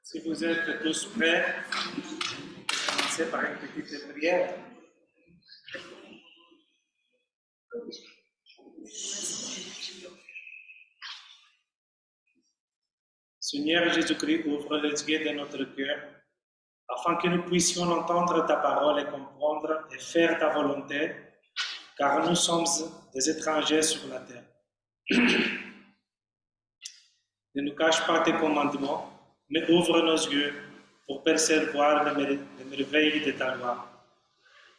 Si vous êtes tous prêts, commencez par une petite prière. Seigneur Jésus-Christ, ouvre les yeux de notre cœur, afin que nous puissions entendre ta parole et comprendre et faire ta volonté, car nous sommes des étrangers sur la terre. Ne nous cache pas tes commandements, mais ouvre nos yeux pour percevoir les merveilles de ta loi.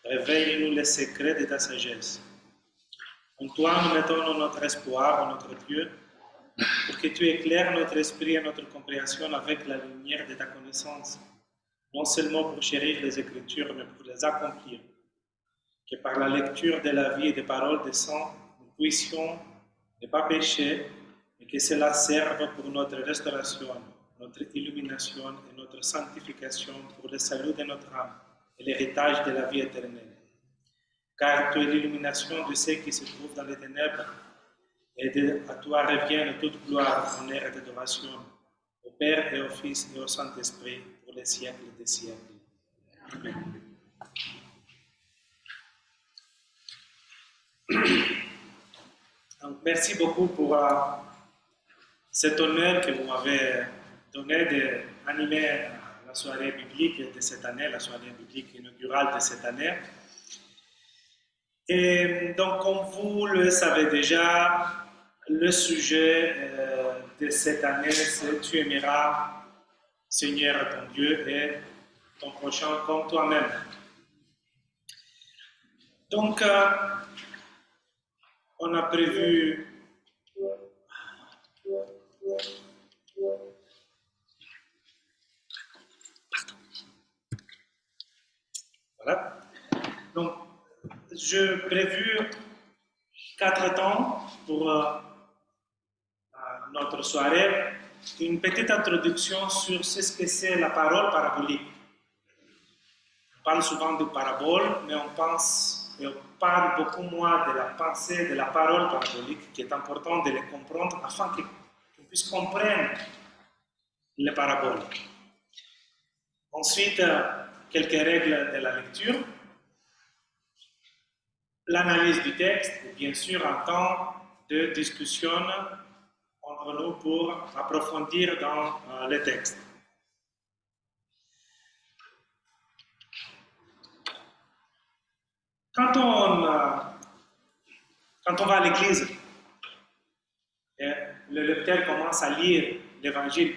Réveille-nous les secrets de ta sagesse. En toi, nous mettons notre espoir, notre Dieu, pour que tu éclaires notre esprit et notre compréhension avec la lumière de ta connaissance, non seulement pour chérir les Écritures, mais pour les accomplir. Que par la lecture de la vie et des paroles des saints, nous puissions ne pas pécher, mais que cela serve pour notre restauration, notre illumination et notre sanctification pour le salut de notre âme et l'héritage de la vie éternelle. Car tu es l'illumination de ceux qui se trouvent dans les ténèbres, et à toi reviennent toute gloire, honneur et adoration, au Père et au Fils et au Saint-Esprit, pour les siècles des siècles. Amen. Donc, merci beaucoup pour cet honneur que vous m'avez donné d'animer la soirée biblique de cette année, la soirée biblique inaugurale de cette année. Et donc, comme vous le savez déjà, le sujet de cette année, c'est « Tu aimeras Seigneur ton Dieu et ton prochain comme toi-même ». Donc, on a prévu voilà. Donc, j'ai prévu 4 temps pour notre soirée. Une petite introduction sur ce que c'est la parole parabolique. On parle souvent de parabole, mais on parle beaucoup moins de la pensée de la parole parabolique, qui est important de les comprendre afin qu'on puisse comprendre les paraboles. Ensuite, quelques règles de la lecture, l'analyse du texte, et bien sûr un temps de discussion entre nous pour approfondir dans le texte. Quand on va à l'église, le lecteur commence à lire l'évangile,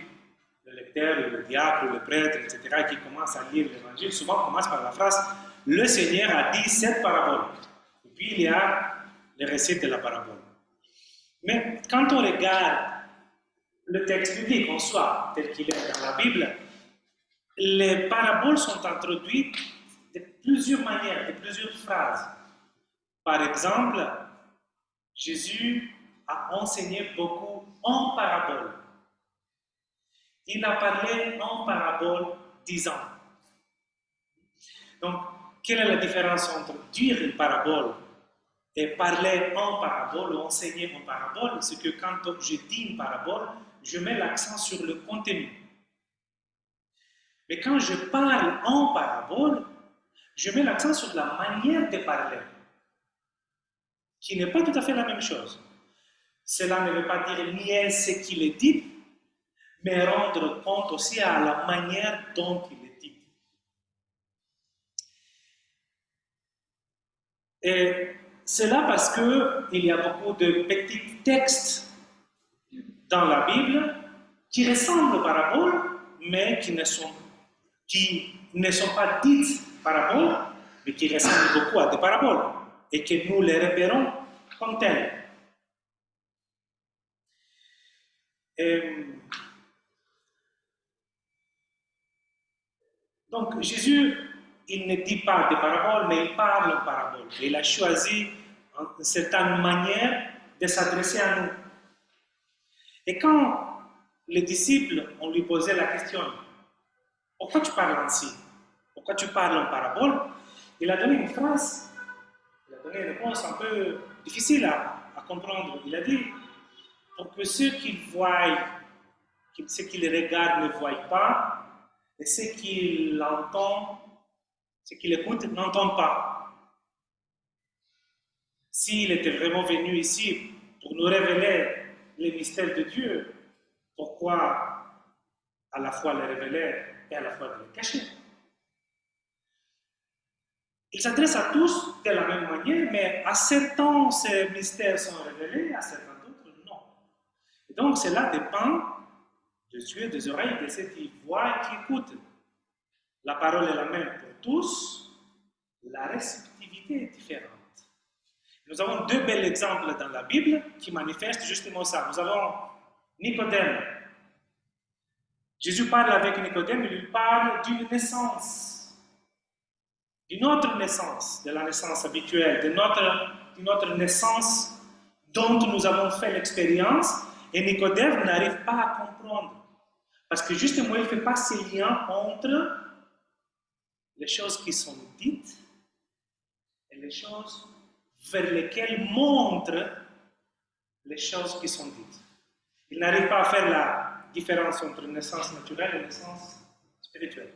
le lecteur, le diacre, le prêtre, etc., qui commence à lire l'évangile, souvent commence par la phrase « Le Seigneur a dit cette parabole ». Et puis il y a le récit de la parabole. Mais quand on regarde le texte biblique en soi, tel qu'il est dans la Bible, les paraboles sont introduites de plusieurs manières, de plusieurs phrases. Par exemple, Jésus a enseigné beaucoup en parabole. Il a parlé en parabole 10 ans. Donc, quelle est la différence entre dire une parabole et parler en parabole ou enseigner en parabole? C'est que quand je dis une parabole, je mets l'accent sur le contenu. Mais quand je parle en parabole, je mets l'accent sur la manière de parler, qui n'est pas tout à fait la même chose. Cela ne veut pas dire nier ce qu'il est dit, mais rendre compte aussi à la manière dont il est dit. Et cela parce qu'il y a beaucoup de petits textes dans la Bible qui ressemblent aux paraboles, mais qui ne sont pas dites paraboles, mais qui ressemblent beaucoup à des paraboles, et que nous les repérons comme telles. Donc Jésus, il ne dit pas des paraboles, mais il parle en paraboles. Il a choisi une certaine manière de s'adresser à nous. Et quand les disciples, on lui posait la question, pourquoi tu parles ainsi? Pourquoi tu parles en parabole? Il a donné une phrase, il a donné une réponse un peu difficile à comprendre. Il a dit, pour que ceux qui voient, ceux qui les regardent ne voient pas, et ceux qui l'entendent, ceux qui l'écoutent n'entendent pas. S'il était vraiment venu ici pour nous révéler les mystères de Dieu, pourquoi à la fois les révéler et à la fois les cacher? Il s'adresse à tous de la même manière, mais à certains, ces mystères sont révélés, à certains d'autres, non. Et donc, cela dépend des yeux, des oreilles, de ceux qui voient et qui écoutent. La parole est la même pour tous, la réceptivité est différente. Nous avons deux bels exemples dans la Bible qui manifestent justement ça. Nous avons Nicodème. Jésus parle avec Nicodème, il lui parle d'une naissance, d'une autre naissance, de la naissance habituelle, d'une autre naissance dont nous avons fait l'expérience, et Nicodème n'arrive pas à comprendre. Parce que justement, il ne fait pas ces liens entre les choses qui sont dites et les choses vers lesquelles montrent les choses qui sont dites. Il n'arrive pas à faire la différence entre naissance naturelle et naissance spirituelle.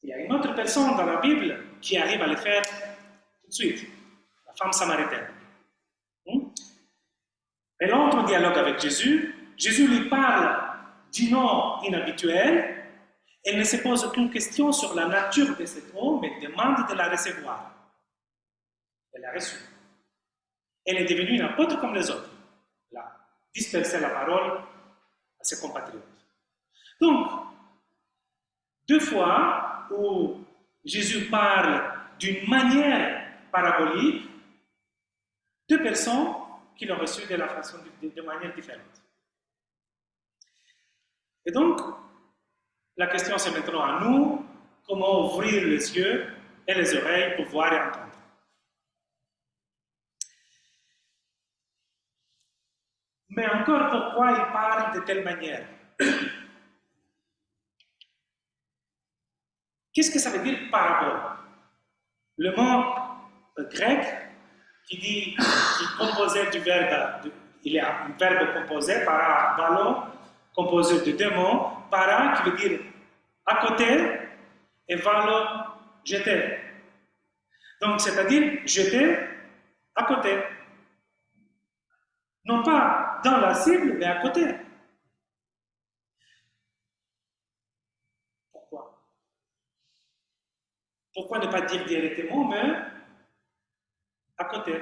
Il y a une autre personne dans la Bible qui arrive à le faire tout de suite, la femme samaritaine. Elle entre en dialogue avec Jésus. Jésus lui parle du nom inhabituel. Elle ne se pose aucune question sur la nature de cet eau, mais demande de la recevoir. Elle l'a reçue. Elle est devenue une apôtre comme les autres. Elle a dispersé la parole à ses compatriotes. Donc, deux fois où Jésus parle d'une manière parabolique, deux personnes qui l'ont reçu de la façon de manière différente. Et donc, la question c'est maintenant à nous, comment ouvrir les yeux et les oreilles pour voir et entendre. Mais encore, pourquoi il parle de telle manière? Qu'est-ce que ça veut dire parabole? Le mot grec qui est composé du verbe, il y a un verbe composé, para, valo, composé de deux mots, para qui veut dire à côté et valo, jeter. Donc, c'est-à-dire jeter à côté. Non pas dans la cible, mais à côté. Pourquoi? Pourquoi ne pas dire directement, mais à côté?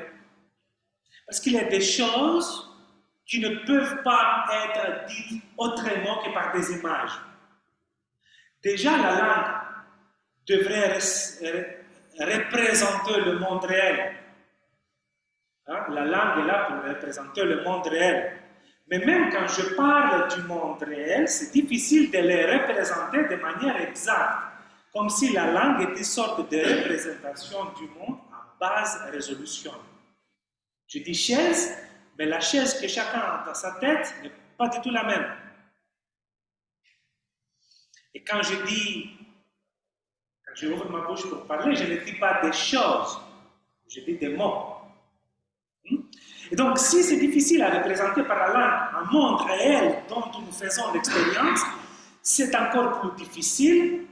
Parce qu'il y a des choses qui ne peuvent pas être dites autrement que par des images. Déjà, la langue devrait représenter le monde réel. Hein? La langue est là pour représenter le monde réel. Mais même quand je parle du monde réel, c'est difficile de le représenter de manière exacte, comme si la langue était une sorte de représentation du monde à base résolution. Je dis chaise, mais la chaise que chacun a dans sa tête n'est pas du tout la même. Et quand j'ouvre ma bouche pour parler, je ne dis pas des choses, je dis des mots. Et donc, si c'est difficile à représenter par la langue un monde réel dont nous faisons l'expérience, c'est encore plus difficile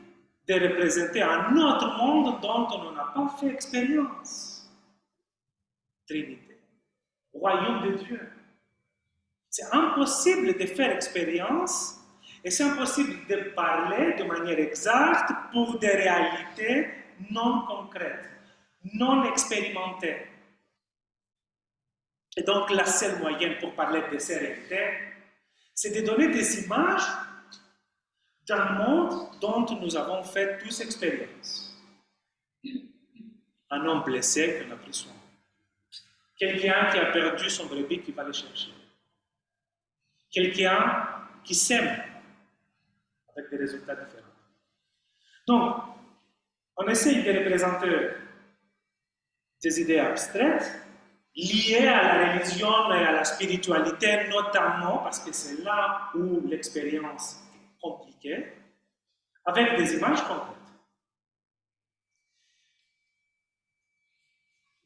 de représenter un autre monde dont on n'a pas fait expérience. Trinité, royaume de Dieu. C'est impossible de faire expérience et c'est impossible de parler de manière exacte pour des réalités non concrètes, non expérimentées. Et donc, la seule moyenne pour parler de ces réalités, c'est de donner des images d'un monde dont nous avons fait tous expérience. Un homme blessé qu'on a pris soin. Quelqu'un qui a perdu son brebis qui va le chercher. Quelqu'un qui s'aime avec des résultats différents. Donc, on essaye de représenter des idées abstraites liées à la religion et à la spiritualité, notamment parce que c'est là où l'expérience est compliquée, avec des images concrètes.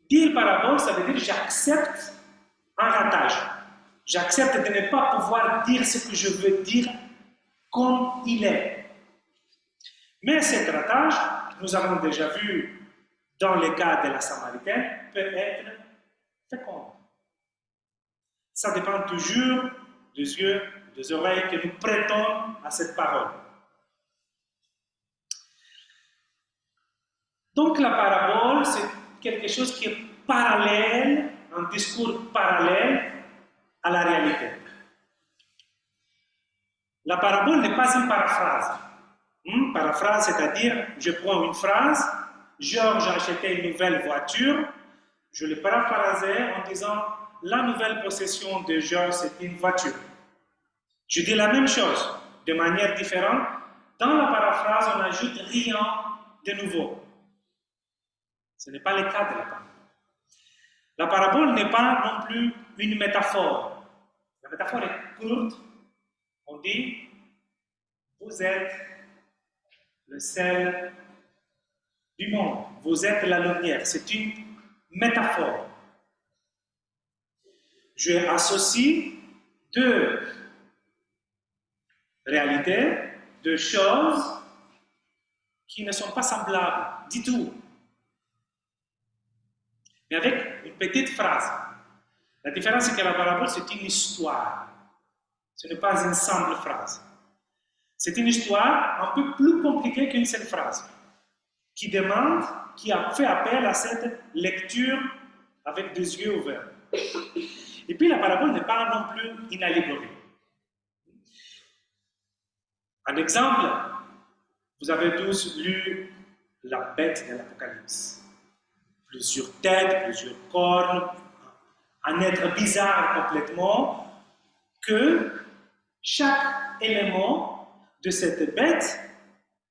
Dire parabole, ça veut dire j'accepte un ratage. J'accepte de ne pas pouvoir dire ce que je veux dire comme il est. Mais cet ratage, nous avons déjà vu dans le cas de la Samaritaine, peut être fécond. Ça dépend toujours des yeux, des oreilles que nous prêtons à cette parole. Donc la parabole, c'est quelque chose qui est parallèle, un discours parallèle à la réalité. La parabole n'est pas une paraphrase. Paraphrase, c'est-à-dire, je prends une phrase, Georges a acheté une nouvelle voiture, je l'ai paraphrasé en disant, la nouvelle possession de Georges, c'est une voiture. Je dis la même chose, de manière différente. Dans la paraphrase, on n'ajoute rien de nouveau. Ce n'est pas le cas de la parabole. La parabole n'est pas non plus une métaphore. La métaphore est courte. On dit, vous êtes le sel du monde. Vous êtes la lumière. C'est une métaphore. Je associe deux réalités, deux choses qui ne sont pas semblables du tout. Mais avec une petite phrase. La différence, c'est que la parabole, c'est une histoire. Ce n'est pas une simple phrase. C'est une histoire un peu plus compliquée qu'une seule phrase, qui demande, qui a fait appel à cette lecture avec des yeux ouverts. Et puis la parabole n'est pas non plus une allégorie. Un exemple, vous avez tous lu la bête de l'Apocalypse. Plusieurs têtes, plusieurs cornes, un être bizarre complètement, que chaque élément de cette bête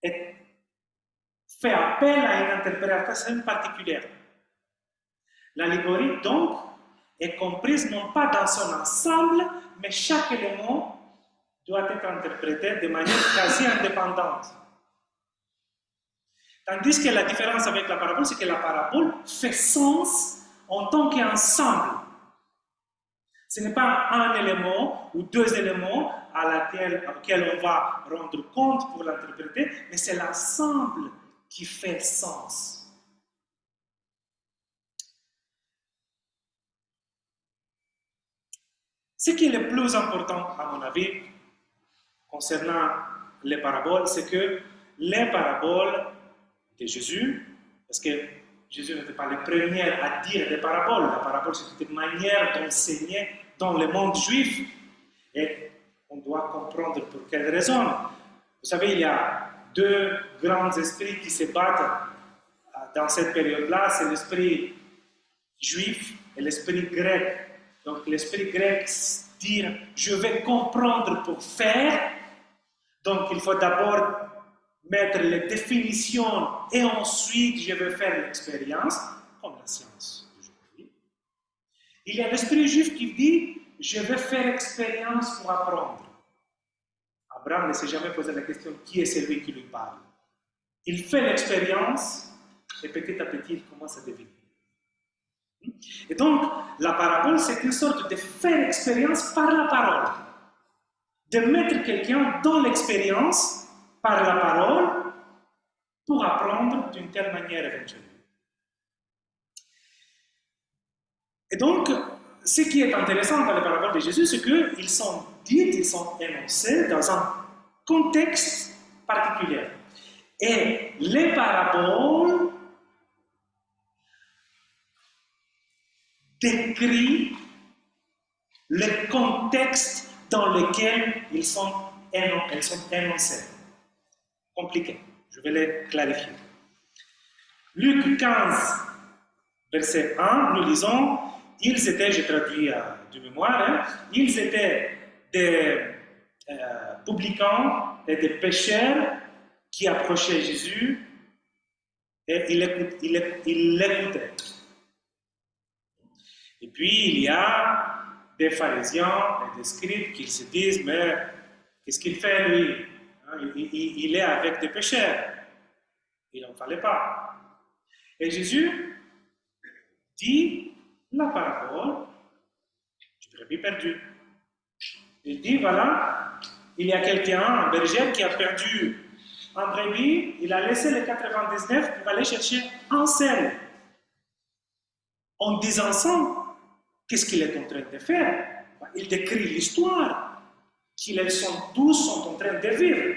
fait appel à une interprétation particulière. L'allégorie, donc, est comprise non pas dans son ensemble, mais chaque élément doit être interprété de manière quasi indépendante. Tandis que la différence avec la parabole, c'est que la parabole fait sens en tant qu'ensemble. Ce n'est pas un élément ou deux éléments auxquels on va rendre compte pour l'interpréter, mais c'est l'ensemble qui fait sens. Ce qui est le plus important, à mon avis, concernant les paraboles, c'est que les paraboles de Jésus, parce que Jésus n'était pas le premier à dire des paraboles, la parabole c'était une manière d'enseigner dans le monde juif, et on doit comprendre pour quelle raison. Vous savez, il y a deux grands esprits qui se battent dans cette période-là, c'est l'esprit juif et l'esprit grec. Donc l'esprit grec dit « je vais comprendre pour faire », donc il faut d'abord mettre les définitions et ensuite je vais faire l'expérience, comme la science d'aujourd'hui. Il y a l'esprit juif qui dit « je vais faire l'expérience pour apprendre ». Abraham ne s'est jamais posé la question « qui est celui qui lui parle ?» Il fait l'expérience et petit à petit il commence à deviner. Et donc, la parabole, c'est une sorte de faire expérience par la parole. De mettre quelqu'un dans l'expérience par la parole pour apprendre d'une telle manière éventuellement. Et donc, ce qui est intéressant dans les paraboles de Jésus, c'est qu'ils sont dites, ils sont énoncés dans un contexte particulier. Et les paraboles décrivent le contexte dans lequel ils sont énoncés. Compliqué. Je vais les clarifier. Luc 15, verset 1, nous lisons, ils étaient, je traduis de mémoire, ils étaient des publicains et des pécheurs qui approchaient Jésus et ils l'écoutaient. Et puis il y a des pharisiens et des scribes qui se disent, mais qu'est-ce qu'il fait lui? Il est avec des pécheurs. Il n'en fallait pas. Et Jésus dit la parabole du brebis perdu. Il dit, voilà, il y a quelqu'un, un berger, qui a perdu un brebis, il a laissé les 99 pour aller chercher un seul. En disant ça, qu'est-ce qu'il est en train de faire? Il décrit l'histoire qu'ils tous sont en train de vivre.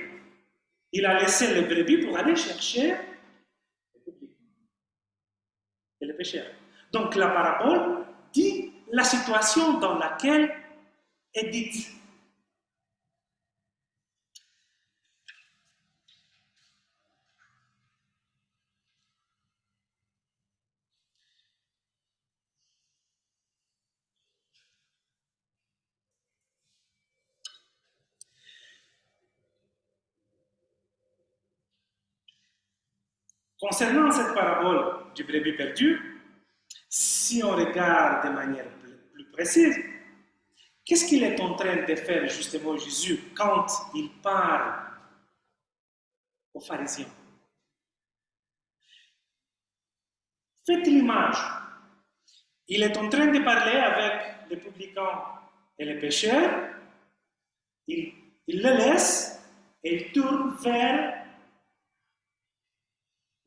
Il a laissé les brebis pour aller chercher les pécheurs. Donc la parabole dit la situation dans laquelle est dite. Concernant cette parabole du brebis perdu, si on regarde de manière plus précise, qu'est-ce qu'il est en train de faire justement Jésus quand il parle aux pharisiens? Faites l'image. Il est en train de parler avec les publicains et les pécheurs. Il le laisse et il tourne vers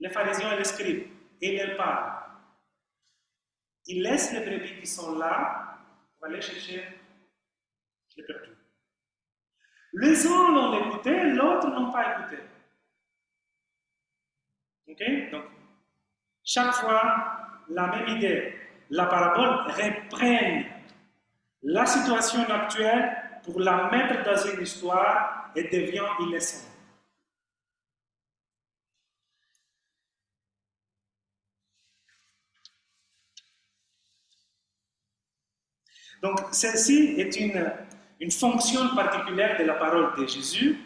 les pharisiens et les scribes. Et il leur parle. Il laisse les brebis qui sont là pour aller chercher les perdus. Les uns l'ont écouté, l'autre n'ont pas écouté. Ok? Donc, chaque fois, la même idée. La parabole reprend la situation actuelle pour la mettre dans une histoire et devient une leçon. Donc, celle-ci est une fonction particulière de la parole de Jésus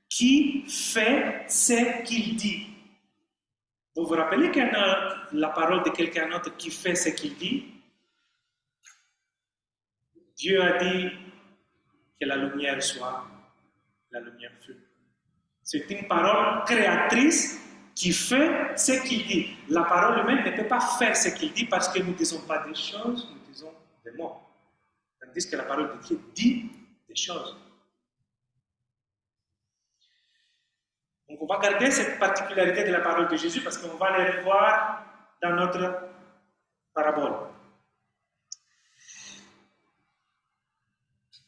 qui fait ce qu'il dit. Vous vous rappelez qu'il y a la parole de quelqu'un d'autre qui fait ce qu'il dit? Dieu a dit que la lumière soit, la lumière fut. C'est une parole créatrice qui fait ce qu'il dit. La parole humaine ne peut pas faire ce qu'il dit parce que nous ne disons pas des choses, nous disons des mots. Tandis que la parole de Dieu dit des choses. Donc on va garder cette particularité de la parole de Jésus parce qu'on va les revoir dans notre parabole.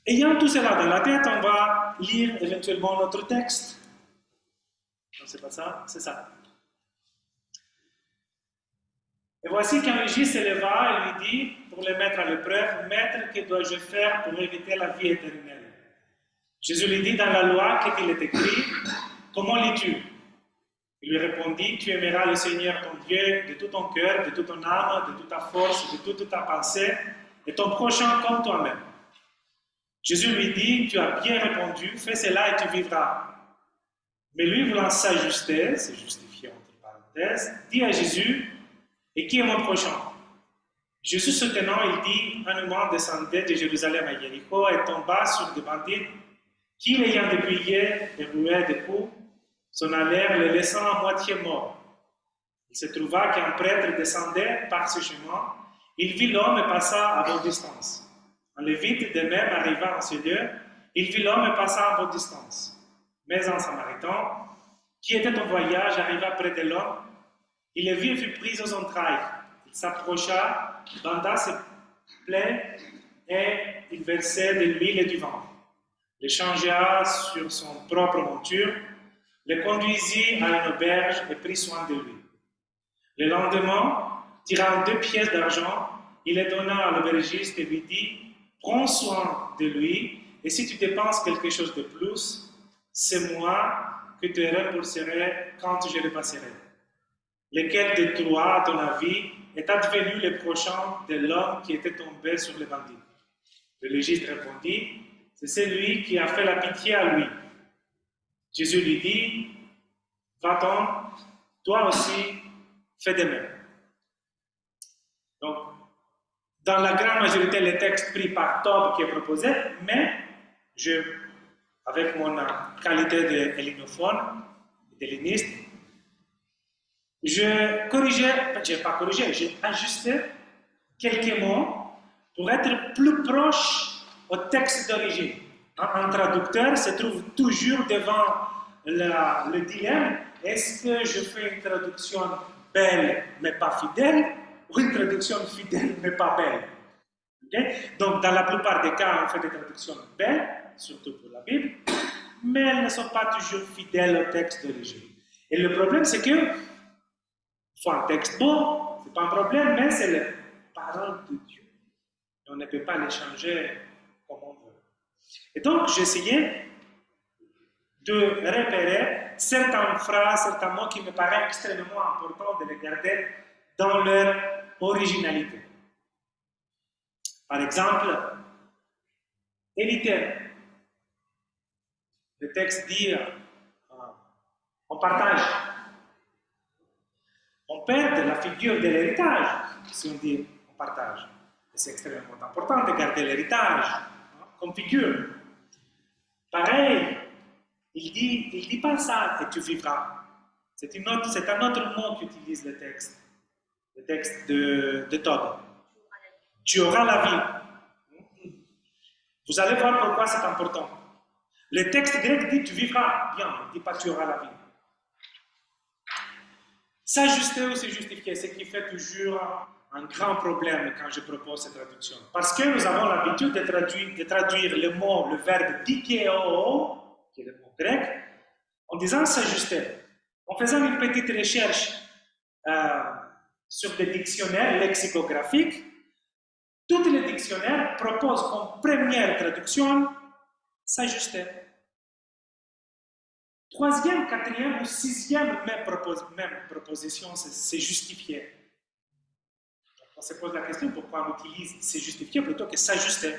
Ayant tout cela dans la tête, on va lire éventuellement notre texte. Non, c'est pas ça, c'est ça. Et voici qu'un légiste se leva et lui dit, pour le mettre à l'épreuve, « Maître, que dois-je faire pour éviter la vie éternelle ?» Jésus lui dit, dans la loi, qu'est-il est écrit, « Comment lis-tu » Il lui répondit, « Tu aimeras le Seigneur ton Dieu de tout ton cœur, de toute ton âme, de toute ta force, de toute ta pensée, et ton prochain comme toi-même. » Jésus lui dit, « Tu as bien répondu, fais cela et tu vivras. » Mais lui, voulant s'ajuster, se justifier entre parenthèses, dit à Jésus, « Et qui est mon prochain ?» Jésus se tenant, il dit, « Un homme descendait de Jérusalem à Jéricho et tomba sur des bandits qui, l'ayant dépouillé et roué des coups, s'en allèrent le laissant à moitié mort. Il se trouva qu'un prêtre descendait par ce chemin. Il vit l'homme et passa à bonne distance. Un lévite de même arriva en ce lieu. Il vit l'homme et passa à bonne distance. Mais un samaritain, qui était en voyage, arriva près de l'homme. Il le vit et fut pris aux entrailles. Il s'approcha, banda ses plaies et il versait de l'huile et du vin. Le changea sur son propre monture, le conduisit à une auberge et prit soin de lui. Le lendemain, tirant 2 pièces d'argent, il les donna à l'aubergiste et lui dit: prends soin de lui, et si tu dépenses quelque chose de plus, c'est moi que te rembourserai quand je le passerai. Lequel de toi, à ton avis, est advenu le prochain de l'homme qui était tombé sur le bandit? Le légiste répondit: c'est celui qui a fait la pitié à lui. Jésus lui dit: va-t'en, toi aussi, fais de même. Donc, dans la grande majorité, les textes pris par Tob qui est proposé, mais avec mon qualité d'hellinophone, d'helléniste, j'ai ajusté quelques mots pour être plus proche au texte d'origine. Un traducteur se trouve toujours devant le dilemme: est-ce que je fais une traduction belle mais pas fidèle, ou une traduction fidèle mais pas belle? Okay? Donc, dans la plupart des cas, on fait des traductions belles, surtout pour la Bible, mais elles ne sont pas toujours fidèles au texte d'origine. Et le problème, c'est que faut un texte beau, c'est pas un problème, mais c'est la parole de Dieu. Et on ne peut pas les changer comme on veut. Et donc, j'essayais de repérer certaines phrases, certains mots qui me paraissent extrêmement importants de les garder dans leur originalité. Par exemple, héritier. Le texte dit on partage. On perd la figure de l'héritage si on dit on partage. Et c'est extrêmement important de garder l'héritage comme figure. Pareil, il dit pas ça et tu vivras. C'est un autre mot qu'utilise le texte de Tob. Tu auras la vie. Vous allez voir pourquoi c'est important. Le texte grec dit tu vivras bien, il ne dit pas tu auras la vie. S'ajuster ou se justifier, ce qui fait toujours un grand problème quand je propose cette traduction. Parce que nous avons l'habitude de traduire le verbe dikeo, qui est le mot grec, en disant s'ajuster. En faisant une petite recherche sur des dictionnaires lexicographiques, tous les dictionnaires proposent comme première traduction s'ajuster. Troisième, quatrième ou sixième, même proposition, c'est justifier. On se pose la question pourquoi on utilise c'est justifier plutôt que s'ajuster.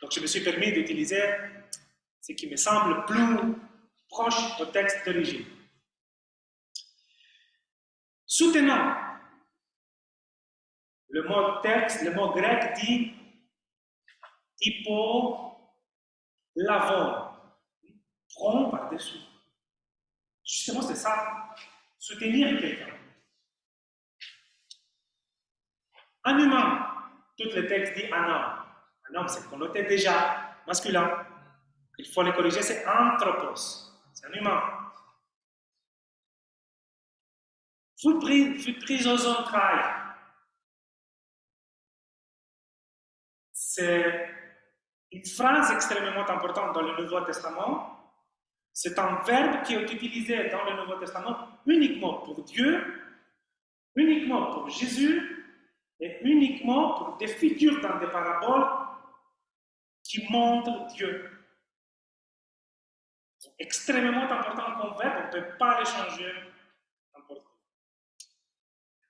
Donc je me suis permis d'utiliser ce qui me semble plus proche au texte d'origine. Soutenant. Le mot grec dit hypolavon. Prends par-dessus. Justement, c'est ça. Soutenir quelqu'un. Un humain. Tout le texte dit un homme. Un homme, c'est connoté déjà masculin. Il faut le corriger, c'est anthropos. C'est un humain. Fut pris aux entrailles. C'est une phrase extrêmement importante dans le Nouveau Testament. C'est un verbe qui est utilisé dans le Nouveau Testament uniquement pour Dieu, uniquement pour Jésus et uniquement pour des figures dans des paraboles qui montrent Dieu. C'est extrêmement important comme verbe, on ne peut pas le changer n'importe où.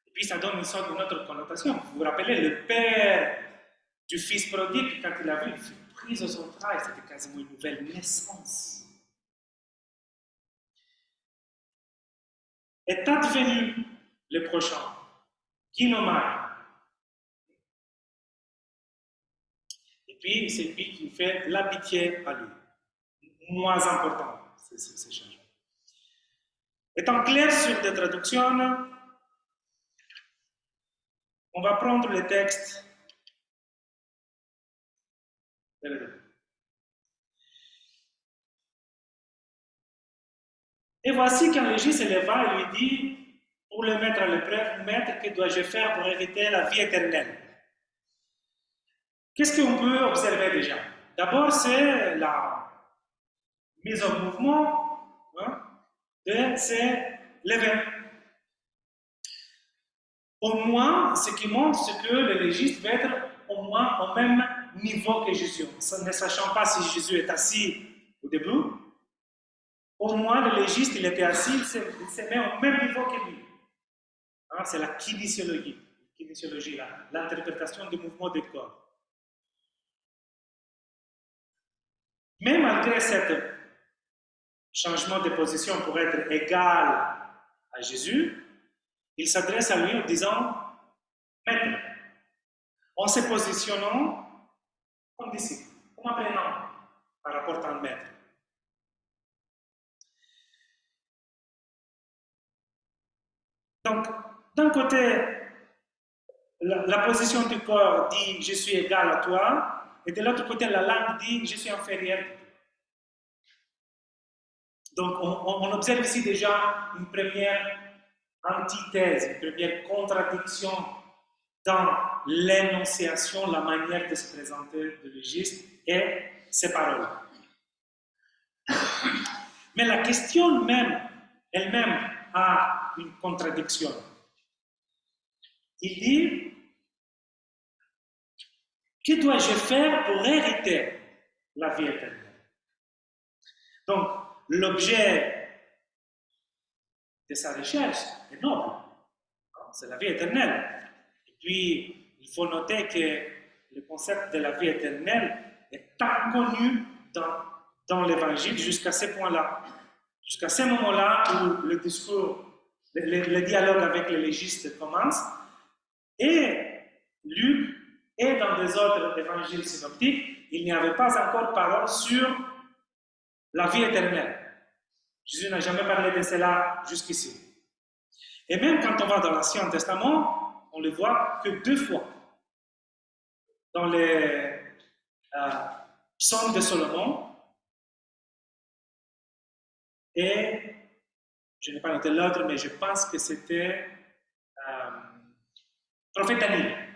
Et puis ça donne une autre connotation. Vous vous rappelez, le père du fils prodigue, quand il a vu, il fut pris aux entrailles, c'était quasiment une nouvelle naissance. Est advenu le prochain, ginomai. Et puis, c'est lui qui fait la pitié à lui. Moins important, ces changements. Étant clair sur des traductions, on va prendre le texte. Et voici qu'un légiste se leva et lui dit, pour le mettre à l'épreuve, maître, que dois-je faire pour hériter la vie éternelle? Qu'est-ce qu'on peut observer déjà? D'abord, c'est la mise en mouvement de ces lever. Au moins, ce qui montre, c'est que le légiste va être au moins au même niveau que Jésus. Ne sachant pas si Jésus est assis au début, au moins le légiste, il était assis, il se met au même niveau que lui. C'est la kinésiologie, l'interprétation du mouvement du corps. Mais malgré ce changement de position pour être égal à Jésus, il s'adresse à lui en disant « Maître », en se positionnant comme disciple, comme apprenant par rapport à un maître. Donc, d'un côté, la position du corps dit « Je suis égal à toi », et de l'autre côté, la langue dit « Je suis inférieur ». Donc, on observe ici déjà une première antithèse, une première contradiction dans l'énonciation, la manière de se présenter de légiste et ses paroles. Mais la question même, elle-même, a une contradiction. Il dit, que dois-je faire pour hériter la vie éternelle? Donc, l'objet de sa recherche est noble, c'est la vie éternelle. Et puis, il faut noter que le concept de la vie éternelle est inconnu dans l'Évangile jusqu'à ce point-là. Jusqu'à ce moment-là où le discours, le dialogue avec les légistes commence, et Luc et dans des autres évangiles synoptiques, il n'y avait pas encore parole sur la vie éternelle. Jésus n'a jamais parlé de cela jusqu'ici. Et même quand on va dans l'Ancien Testament, on ne le voit que 2 fois. Dans les psaumes de Salomon, et je n'ai pas noté l'autre, mais je pense que c'était prophète Daniel.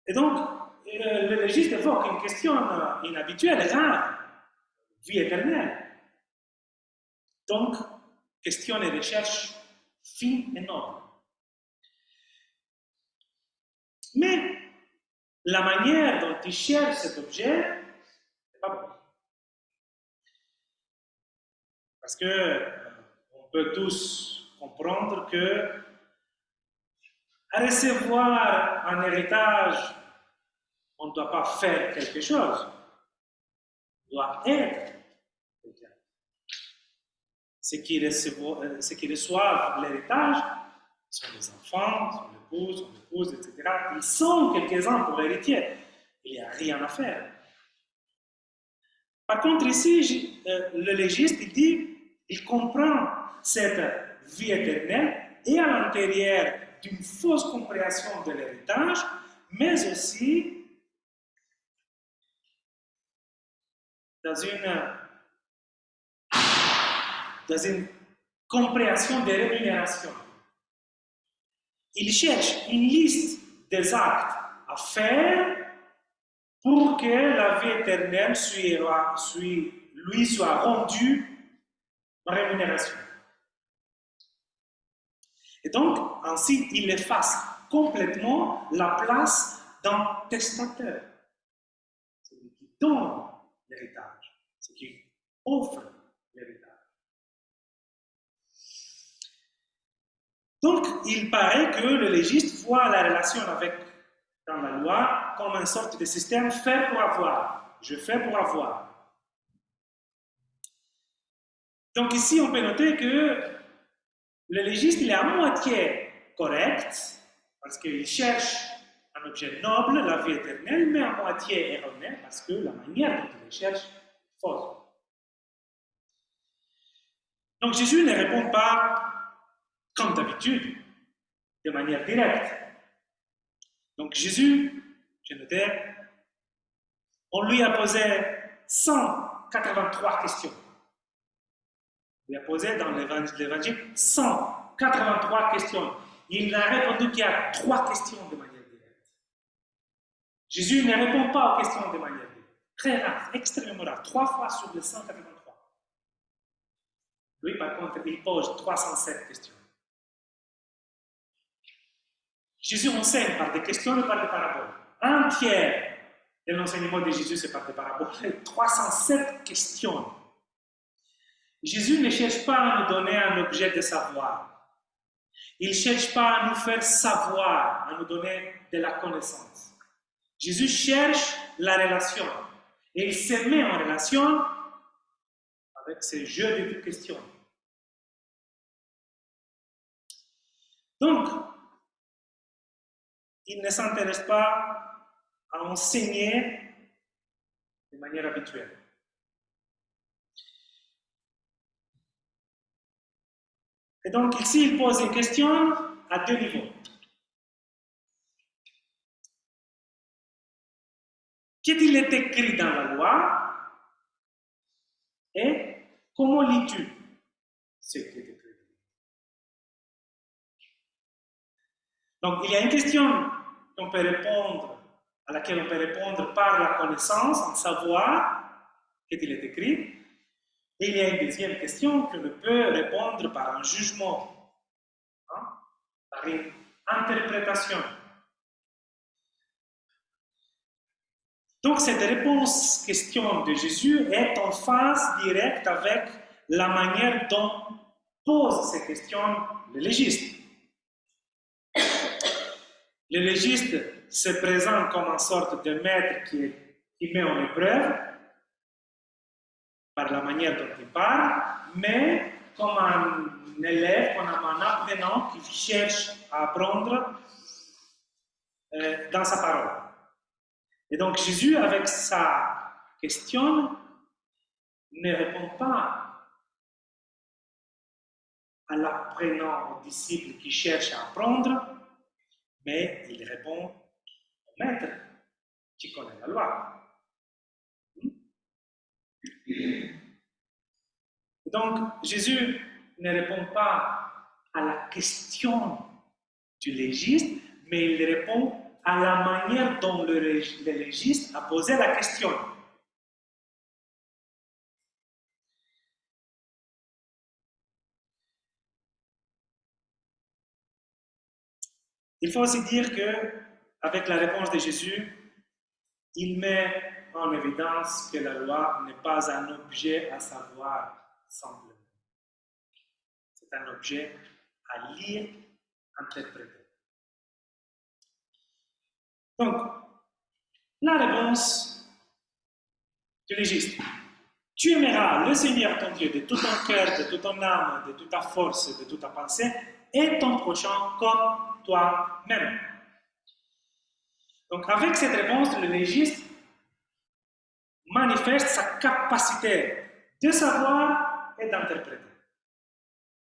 Et donc, le légiste évoque une question inhabituelle, rare, vie éternelle. Donc, question et recherche fine et noble. Mais la manière dont il cherche cet objet n'est pas bonne. Parce que on peut tous comprendre que à recevoir un héritage, on ne doit pas faire quelque chose, on doit être quelqu'un. Ceux qui reçoivent l'héritage sont les enfants, sont l'épouse, etc. Ils sont quelques-uns pour l'héritier. Il n'y a rien à faire. Par contre, ici, le légiste, il dit, il comprend cette vie éternelle et à l'intérieur d'une fausse compréhension de l'héritage, mais aussi dans une compréhension des rémunérations. Il cherche une liste des actes à faire pour que la vie éternelle lui soit rendue en rémunération. Et donc, ainsi, il efface complètement la place d'un testateur. Celui qui donne l'héritage, celui qui offre l'héritage. Donc, il paraît que le légiste voit la relation dans la loi comme une sorte de système fait pour avoir. Je fais pour avoir. Donc ici, on peut noter que le légiste, il est à moitié correct, parce qu'il cherche un objet noble, la vie éternelle, mais à moitié erroné, parce que la manière dont il le cherche est fausse. Donc Jésus ne répond pas, comme d'habitude, de manière directe. Donc Jésus, j'ai noté, on lui a posé 183 questions. Il a posé dans l'évangile 183 questions. Il n'a répondu qu'il y a 3 questions de manière directe. Jésus ne répond pas aux questions de manière directe. Très rare, extrêmement rare. 3 fois sur les 183. Lui, par contre, il pose 307 questions. Jésus enseigne par des questions et par des paraboles. Un tiers de l'enseignement de Jésus, c'est par des paraboles. 307 questions. Jésus ne cherche pas à nous donner un objet de savoir. Il ne cherche pas à nous faire savoir, à nous donner de la connaissance. Jésus cherche la relation. Et il se met en relation avec ce jeu de questions. Donc, il ne s'intéresse pas à enseigner de manière habituelle. Et donc, ici, il pose une question à 2 niveaux. Qu'est-il est écrit dans la loi et comment lis-tu ce qui est écrit? Donc, il y a une question à laquelle on peut répondre par la connaissance, en savoir qu'est-il est écrit. Et il y a une deuxième question qu'on peut répondre par un jugement, par une interprétation. Donc, cette réponse-question de Jésus est en phase directe avec la manière dont pose ces questions le légiste. Le légiste se présente comme une sorte de maître qui met en épreuve par la manière dont il parle, mais comme un élève, comme un apprenant qui cherche à apprendre dans sa parole. Et donc Jésus, avec sa question, ne répond pas à l'apprenant, au disciple qui cherche à apprendre, mais il répond au maître qui connaît la loi. Donc Jésus ne répond pas à la question du légiste, mais il répond à la manière dont le légiste a posé la question. Il faut aussi dire qu'avec la réponse de Jésus, il met en évidence que la loi n'est pas un objet à savoir simplement. C'est un objet à lire, interpréter. Donc, la réponse du légiste. Tu aimeras le Seigneur ton Dieu de tout ton cœur, de toute ton âme, de toute ta force, de toute ta pensée, et ton prochain comme toi-même. Donc, avec cette réponse, le légiste manifeste sa capacité de savoir et d'interpréter.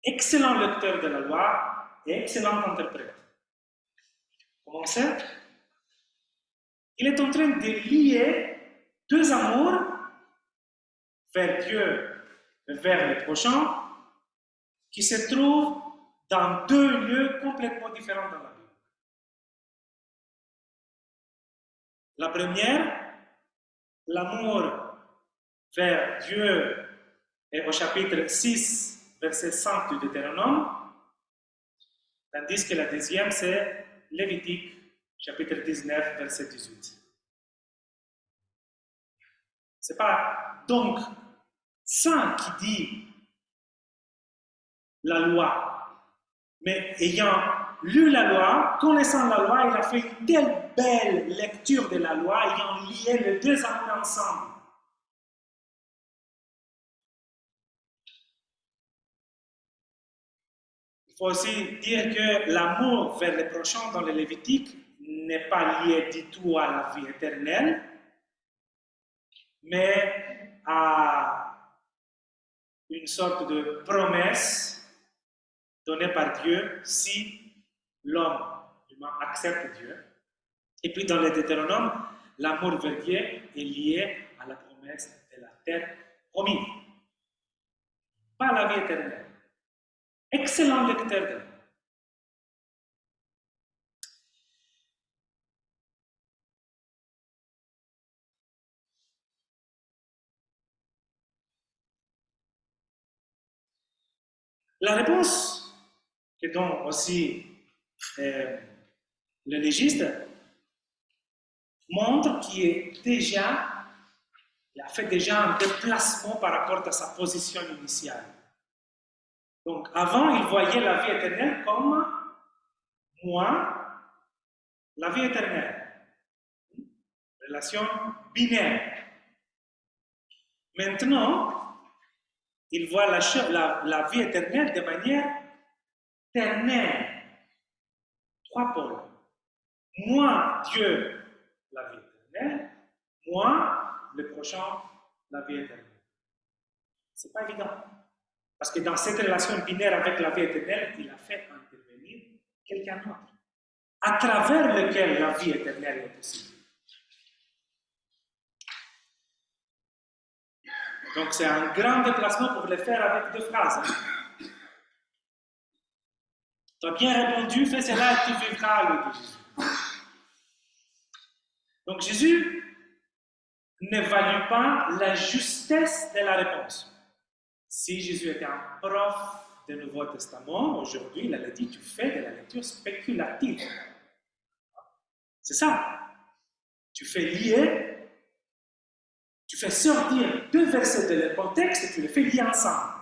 Excellent lecteur de la loi et excellent interprète. Comment c'est? Il est en train de lier 2 amours vers Dieu et vers le prochain qui se trouvent dans 2 lieux complètement différents dans la Bible. La première, l'amour vers Dieu est au chapitre 6, verset 5 du Deutéronome, tandis que la deuxième, c'est Lévitique, chapitre 19, verset 18. Ce n'est pas donc ça qui dit la loi, mais ayant lu la loi, connaissant la loi, il a fait une telle belle lecture de la loi, ayant lié les 2 amours ensemble. Il faut aussi dire que l'amour vers le prochain dans le Lévitique n'est pas lié du tout à la vie éternelle, mais à une sorte de promesse donnée par Dieu si l'homme accepte Dieu. Et puis dans le Deutéronome, l'amour vers Dieu est lié à la promesse c'est la terre promise, pas la vie éternelle. Excellent lecteur de la Bible. La réponse que donne aussi le légiste montre qu'il a fait déjà un déplacement par rapport à sa position initiale. Donc, avant, il voyait la vie éternelle comme moi, la vie éternelle. Relation binaire. Maintenant, il voit la vie éternelle de manière ternaire. Trois pôles. Moi, Dieu, la vie éternelle. Moi, le prochain, la vie éternelle. C'est pas évident. Parce que dans cette relation binaire avec la vie éternelle, il a fait intervenir quelqu'un d'autre, à travers lequel la vie éternelle est possible. Donc c'est un grand déplacement pour le faire avec deux phrases. Tu as bien répondu, fais cela et tu vivras, lui dit Jésus. Donc Jésus n'évalue pas la justesse de la réponse. Si Jésus était un prof du Nouveau Testament, aujourd'hui, il a dit, tu fais de la lecture spéculative. C'est ça. Tu fais lier, tu fais sortir deux versets de leur contexte et tu les fais lier ensemble.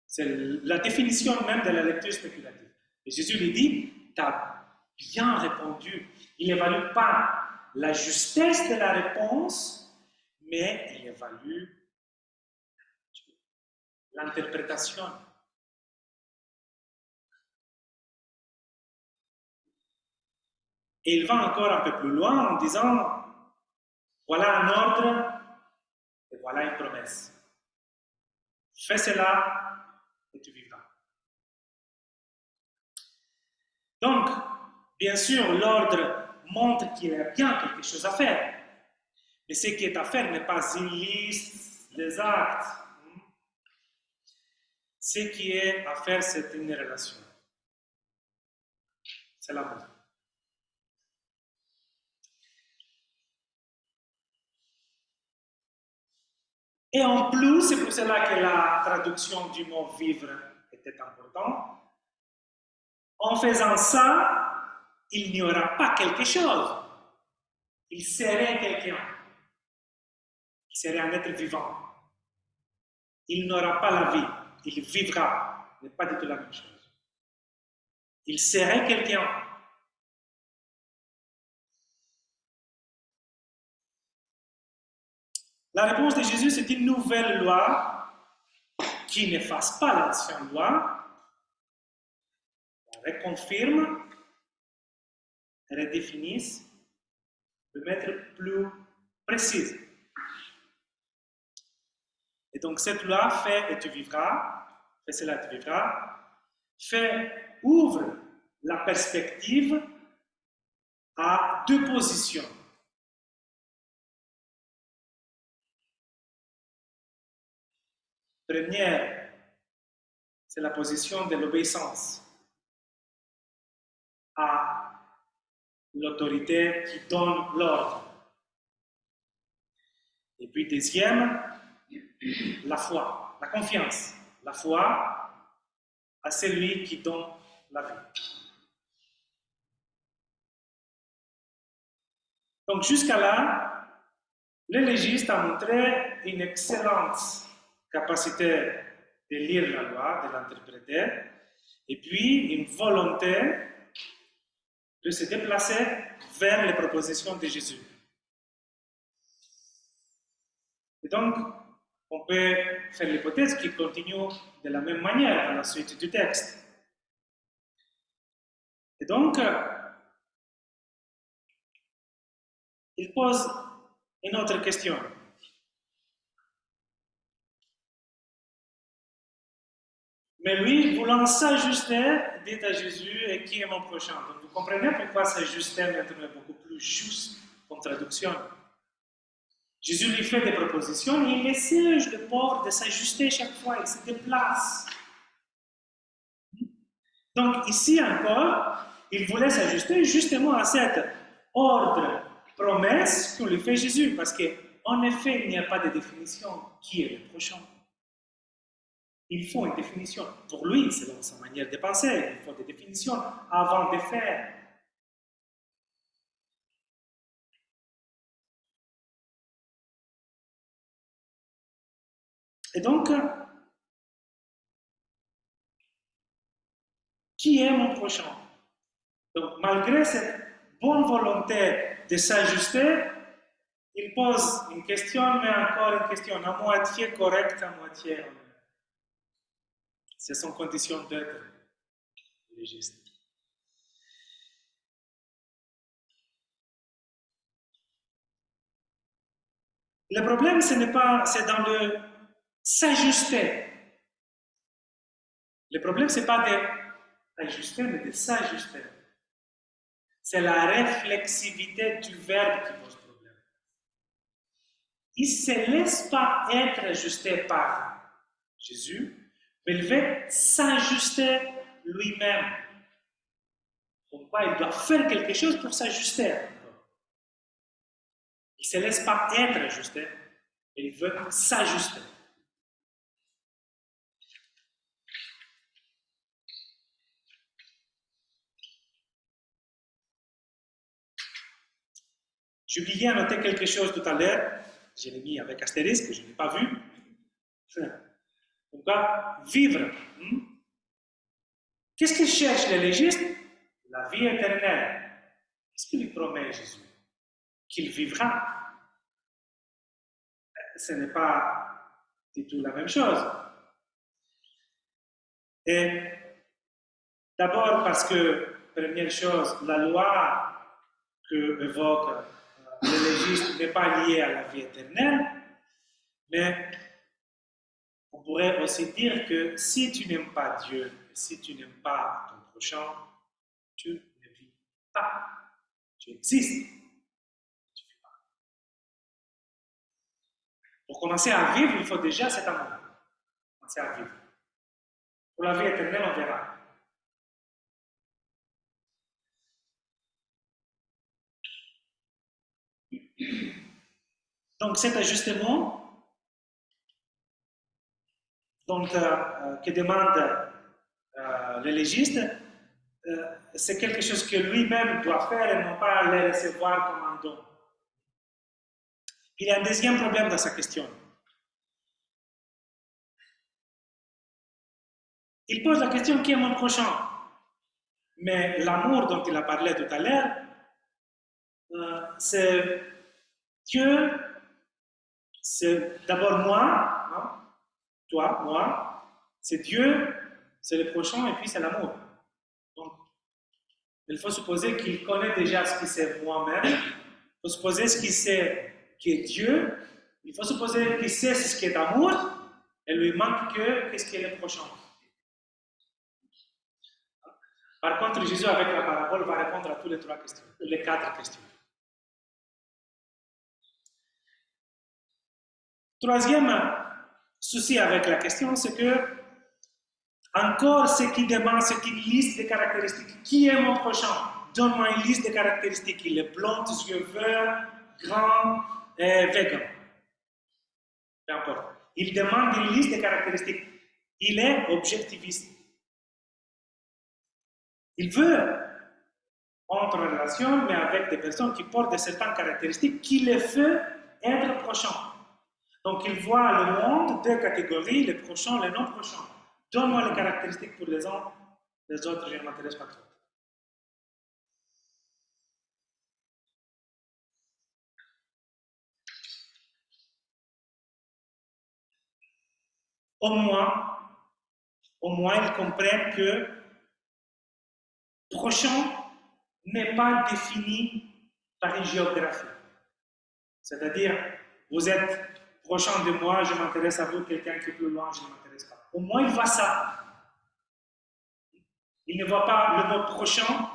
C'est la définition même de la lecture spéculative. Et Jésus lui dit, tu as bien répondu. Il n'évalue pas la justesse de la réponse, mais il évalue l'interprétation. Et il va encore un peu plus loin en disant, voilà un ordre et voilà une promesse. Fais cela et tu vivras. Donc, bien sûr, l'ordre montre qu'il y a bien quelque chose à faire. Mais ce qui est à faire n'est pas une liste des actes. Ce qui est à faire, c'est une relation. C'est l'amour. Et en plus, c'est pour cela que la traduction du mot vivre était importante. En faisant ça, il n'y aura pas quelque chose. Il serait quelqu'un. Il serait un être vivant. Il n'aura pas la vie. Il vivra. Ce n'est pas du tout la même chose. Il serait quelqu'un. La réponse de Jésus, c'est une nouvelle loi qui n'efface pas l'ancienne loi, la reconfirme, redéfinisse, de mettre plus précise. Et donc cette loi fait et tu vivras, fais cela et tu vivras, ouvre la perspective à deux positions. Première, c'est la position de l'obéissance à l'autorité qui donne l'ordre. Et puis deuxième, la foi, la confiance, la foi à celui qui donne la vie. Donc jusqu'à là, le légiste a montré une excellente capacité de lire la loi, de l'interpréter, et puis une volonté de se déplacer vers les propositions de Jésus. Et donc, on peut faire l'hypothèse qu'il continue de la même manière dans la suite du texte. Et donc, il pose une autre question. Mais lui, voulant s'ajuster, dit à Jésus, et qui est mon prochain? Donc vous comprenez pourquoi s'ajuster maintenant est beaucoup plus juste comme traduction. Jésus lui fait des propositions et il essaie le pauvre de s'ajuster chaque fois, il se déplace. Donc ici encore, il voulait s'ajuster justement à cet ordre, promesse qu'on lui fait Jésus, parce qu'en effet, il n'y a pas de définition qui est le prochain. Il faut une définition. Pour lui, selon sa manière de penser, il faut des définitions avant de faire. Et donc, qui est mon prochain? Donc, malgré cette bonne volonté de s'ajuster, il pose une question, mais encore une question à moitié correcte, à moitié honnête. C'est son condition d'être légiste. Le problème, ce n'est pas, c'est dans le s'ajuster. Le problème, ce n'est pas d'ajuster, mais de s'ajuster. C'est la réflexivité du verbe qui pose problème. Il ne se laisse pas être ajusté par Jésus, mais il veut s'ajuster lui-même. Pourquoi il doit faire quelque chose pour s'ajuster? Il ne se laisse pas être ajusté, il veut s'ajuster. J'ai oublié à noter quelque chose tout à l'heure, je l'ai mis avec astérisque, je ne l'ai pas vu. Pourquoi vivre? Qu'est-ce qu'il cherche les légistes? La vie éternelle. Qu'est-ce qu'il lui promet Jésus? Qu'il vivra. Ce n'est pas du tout la même chose. Et d'abord parce que, première chose, la loi que évoque le légiste n'est pas liée à la vie éternelle, mais on pourrait aussi dire que si tu n'aimes pas Dieu, si tu n'aimes pas ton prochain, tu ne vis pas. Tu existes. Tu ne vis pas. Pour commencer à vivre, il faut déjà cet amour. Commencer à vivre. Pour la vie éternelle, on verra. Donc cet ajustement que demande le légiste, c'est quelque chose que lui-même doit faire et non pas le recevoir comme un don. Il y a un deuxième problème dans sa question. Il pose la question qui est mon prochain? Mais l'amour dont il a parlé tout à l'heure, c'est Dieu, c'est d'abord moi, hein, toi, moi, c'est Dieu, c'est le prochain et puis c'est l'amour. Donc, il faut supposer qu'il connaît déjà ce qui c'est moi-même, il faut supposer ce qu'il sait qui est Dieu, il faut supposer qu'il sait ce qui est amour, et il lui manque que qu'est-ce qui est le prochain. Par contre, Jésus, avec la parabole, va répondre à toutes les trois questions, les quatre questions. Troisième souci avec la question, c'est que encore ce qui demande, c'est une liste de caractéristiques. Qui est mon prochain? Donne-moi une liste de caractéristiques. Il est blond, yeux verts, grand, vegan. Peu importe. Il demande une liste de caractéristiques. Il est objectiviste. Il veut entrer en relation, mais avec des personnes qui portent de certaines caractéristiques qui les font être prochains. Donc, il voit le monde, deux catégories, les prochains, les non-prochains. Donne-moi les caractéristiques pour les uns, les autres, je ne m'intéresse pas trop. Au moins, ils comprennent que prochain n'est pas défini par une géographie. C'est-à-dire, vous êtes prochain de moi, je m'intéresse à vous, quelqu'un qui est plus loin, je ne m'intéresse pas. Au moins, il voit ça. Il ne voit pas le mot prochain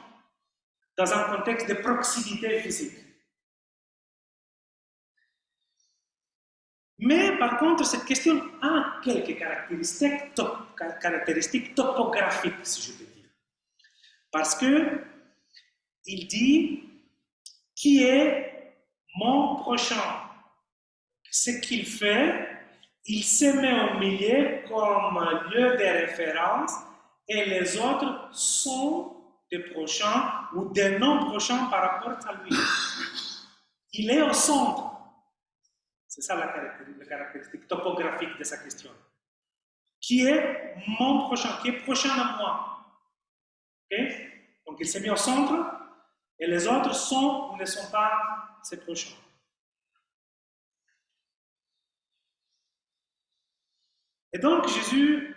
dans un contexte de proximité physique. Mais par contre, cette question a quelques caractéristiques topographiques, si je peux dire. Parce que il dit qui est mon prochain. Ce qu'il fait, il se met au milieu comme lieu de référence et les autres sont des prochains ou des non-prochains par rapport à lui. Il est au centre. C'est ça la caractéristique topographique de sa question. Qui est mon prochain, qui est prochain à moi. Okay? Donc il s'est mis au centre et les autres sont ou ne sont pas ses prochains. Et donc Jésus,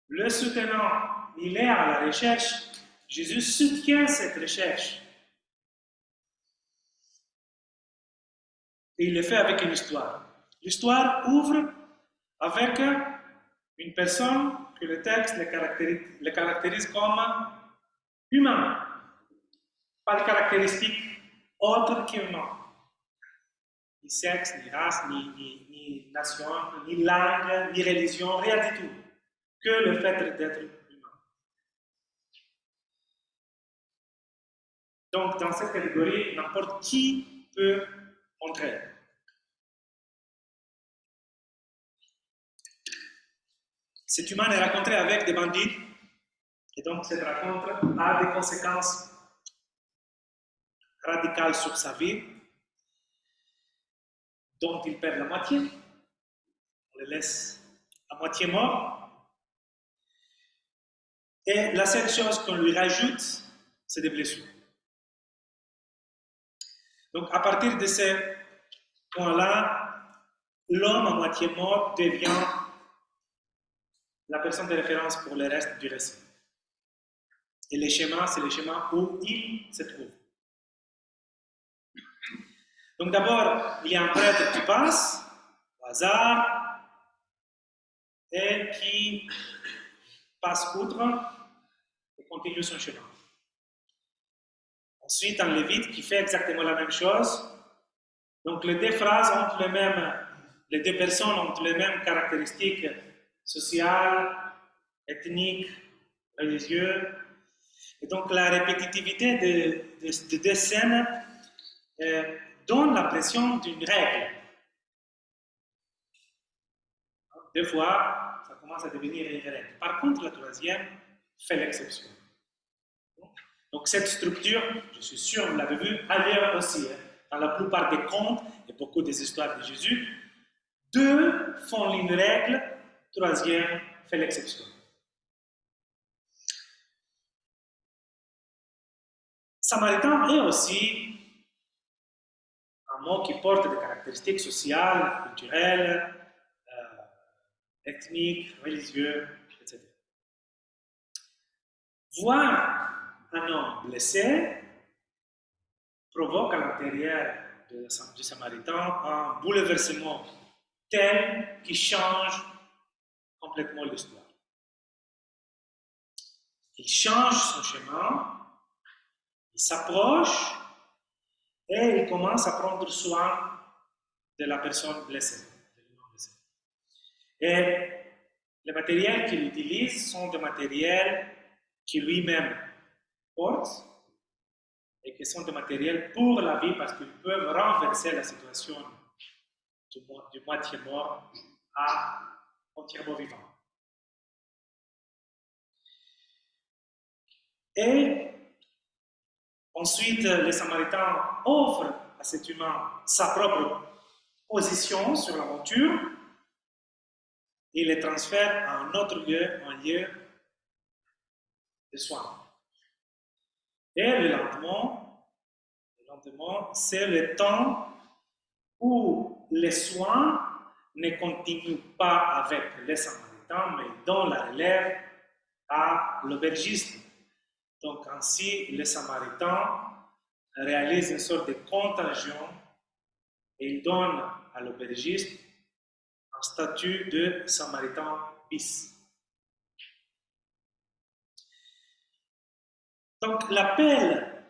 le soutenant, il est à la recherche. Jésus soutient cette recherche. Et il le fait avec une histoire. L'histoire ouvre avec une personne que le texte le caractérise comme humain. Pas de caractéristiques autres qu'humain. Ni sexe, ni race, ni nation, ni langue, ni religion, rien du tout. Que le fait d'être humain. Donc, dans cette catégorie, n'importe qui peut entrer. Cet humain est rencontré avec des bandits, et donc cette rencontre a des conséquences radicales sur sa vie, dont il perd la moitié. On le laisse à moitié mort. Et la seule chose qu'on lui rajoute, c'est des blessures. Donc, à partir de ce point-là, l'homme à moitié mort devient la personne de référence pour le reste du récit. Et le schéma, c'est le schéma où il se trouve. Donc, d'abord, il y a un prêtre qui passe, au hasard, et qui passe outre et continue son chemin. Ensuite, un lévite qui fait exactement la même chose. Donc, les deux phrases ont les deux personnes ont les mêmes caractéristiques sociales, ethniques, religieuses. Et donc, la répétitivité de deux scènes donne l'impression d'une règle. Des fois, ça commence à devenir une règle. Par contre, la troisième fait l'exception. Donc cette structure, je suis sûr, vous l'avez vu ailleurs aussi, dans la plupart des contes et beaucoup des histoires de Jésus, deux font une règle, troisième fait l'exception. Samaritain est aussi un mot qui porte des caractéristiques sociales, culturelles, ethniques, religieuses, etc. Voir un homme blessé provoque à l'intérieur du Samaritain un bouleversement tel qui change complètement l'histoire. Il change son chemin, il s'approche et il commence à prendre soin de la personne blessée. Et les matériels qu'il utilise sont des matériels qu'il lui-même porte et qui sont des matériels pour la vie parce qu'ils peuvent renverser la situation du moitié mort à entièrement vivant. Et ensuite, les Samaritains offrent à cet humain sa propre position sur l'aventure et les transfèrent à un autre lieu, un lieu de soins. Et le lendemain, c'est le temps où les soins ne continuent pas avec les Samaritains, mais donnent la relève à l'aubergiste. Donc ainsi, les Samaritains réalisent une sorte de contagion et ils donnent à l'aubergiste un statut de Samaritain bis. Donc l'appel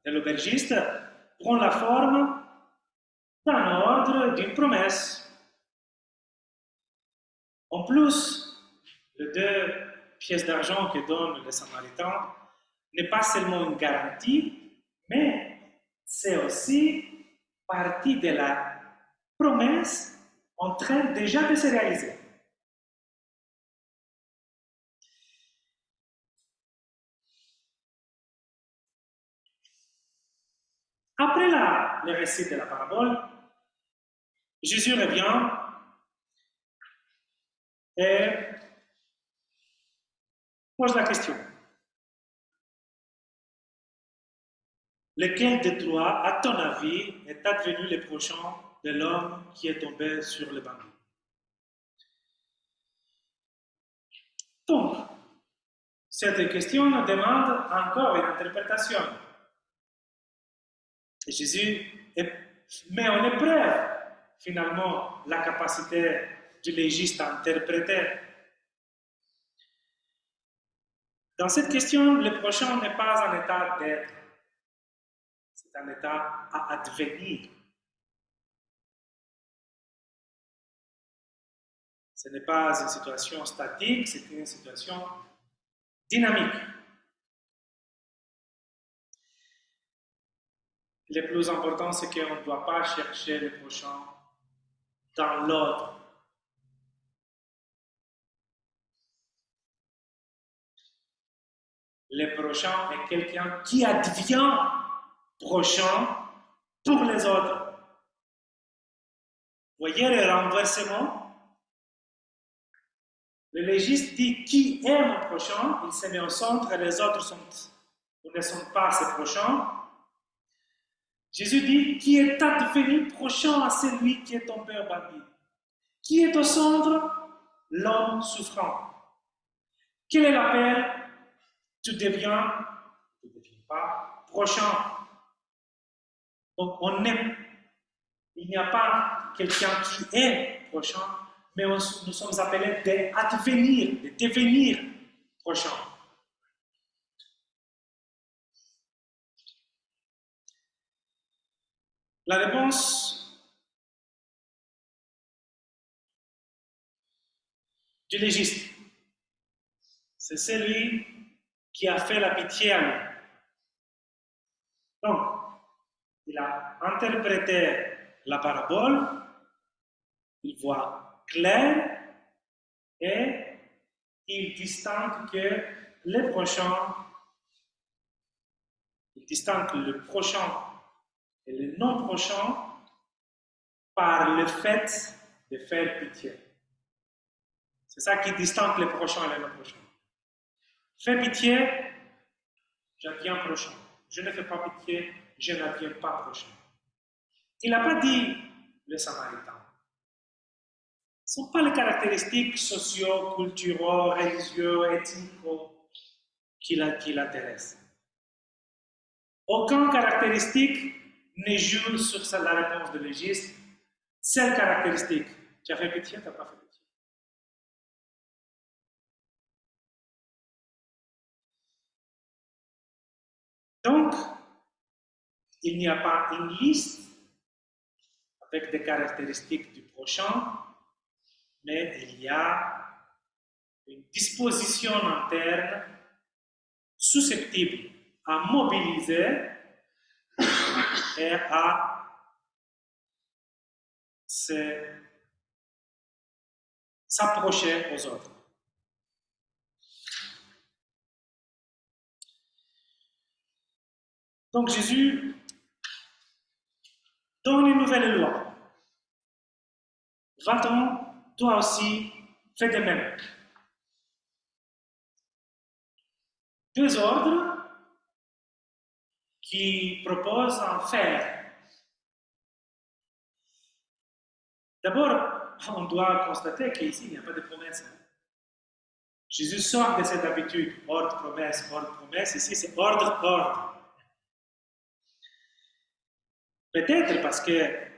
de l'aubergiste prend la forme d'un ordre, d'une promesse. En plus, les 2 pièces d'argent que donne le Samaritain n'est pas seulement une garantie, mais c'est aussi partie de la promesse en train déjà de se réaliser. Après le récit de la parabole, Jésus revient et pose la question. Lequel de toi, à ton avis, est advenu le prochain de l'homme qui est tombé sur le banc? Donc, cette question demande encore une interprétation. Et Jésus met en épreuve, finalement, la capacité du légiste à interpréter. Dans cette question, le prochain n'est pas un état d'être, c'est un état à advenir. Ce n'est pas une situation statique, c'est une situation dynamique. Le plus important, c'est qu'on ne doit pas chercher le prochain dans l'ordre. Le prochain est quelqu'un qui advient prochain pour les autres. Vous voyez le renversement? Le légiste dit qui est mon prochain, il se met au centre et les autres ne sont pas ses prochains. Jésus dit qui est advenu prochain à celui qui est tombé au bandit. Qui est au centre? L'homme souffrant. Quel est l'appel? Tu ne deviens pas prochain. Donc il n'y a pas quelqu'un qui est prochain, mais nous sommes appelés d'advenir, de devenir prochain. La réponse du légiste, c'est celui qui a fait la pitié à lui. Donc, il a interprété la parabole, il voit clair et il distingue que le prochain, il distingue le prochain et le non prochain par le fait de faire pitié. C'est ça qui distingue le prochain et le non prochain. Fais pitié, j'adviens prochain. Je ne fais pas pitié, je n'adviens pas prochain. Il n'a pas dit le Samaritain. Ce ne sont pas les caractéristiques sociaux, culturelles, religieuses, ethniques qui l'intéressent. Aucune caractéristique ne joue sur la réponse de légiste. Seule caractéristique, tu as fait pitié, tu n'as pas fait pitié. Donc, il n'y a pas une liste avec des caractéristiques du prochain, mais il y a une disposition interne susceptible à mobiliser et à s'approcher aux autres. Donc Jésus donne une nouvelle loi. Va-t'en, toi aussi, fais de même. 2 ordres qui proposent un faire. D'abord, on doit constater qu'ici, il n'y a pas de promesse. Jésus sort de cette habitude, ordre, promesse, ordre, promesse. Ici, c'est ordre, ordre. Peut-être parce que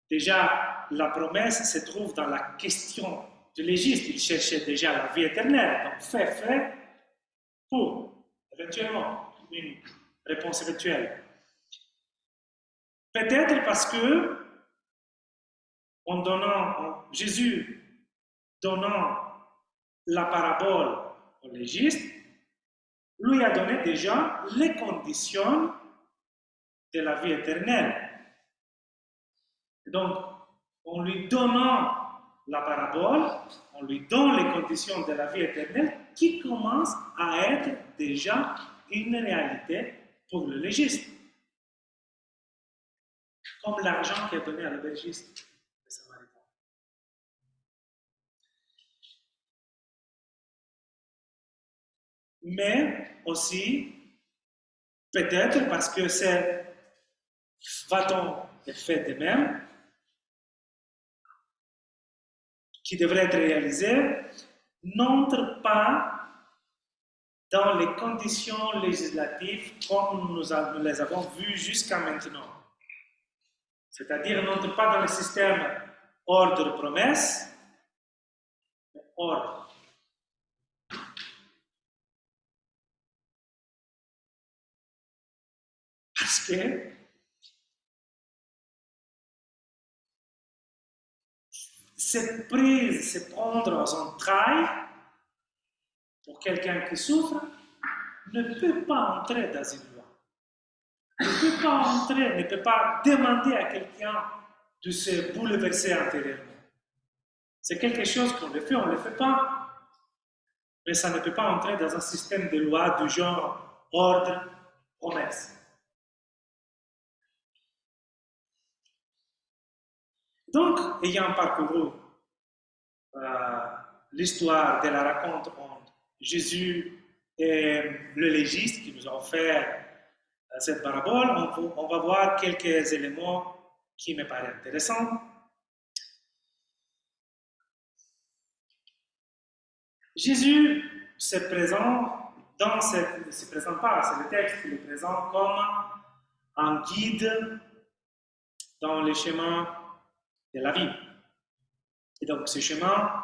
déjà, la promesse se trouve dans la question du légiste. Il cherchait déjà la vie éternelle. Donc, fais pour, éventuellement, une Réponse virtuelle. Peut-être parce que Jésus donnant la parabole au légiste, lui a donné déjà les conditions de la vie éternelle. Et donc, en lui donnant la parabole, on lui donne les conditions de la vie éternelle qui commencent à être déjà une réalité pour le légiste. Comme l'argent qui est donné à l'aubergiste, le Samaritain. Mais aussi, peut-être parce que c'est va-t-on est fait de même, qui devrait être réalisé, n'entre pas dans les conditions législatives comme nous les avons vues jusqu'à maintenant. C'est-à-dire n'entre pas dans le système ordre-promesse, mais ordre. Parce que cette prise, se prendre en entrailles pour quelqu'un qui souffre, ne peut pas entrer dans une loi. Ne peut pas entrer, ne peut pas demander à quelqu'un de se bouleverser intérieurement. C'est quelque chose qu'on le fait, on ne le fait pas. Mais ça ne peut pas entrer dans un système de loi du genre ordre, promesse. Donc, ayant parcouru l'histoire de la raconte entre Jésus et le légiste qui nous a offert cette parabole, on va voir quelques éléments qui me paraissent intéressants. Jésus se présente se présente pas, c'est le texte qui le présente comme un guide dans le chemin de la vie. Et donc ce chemin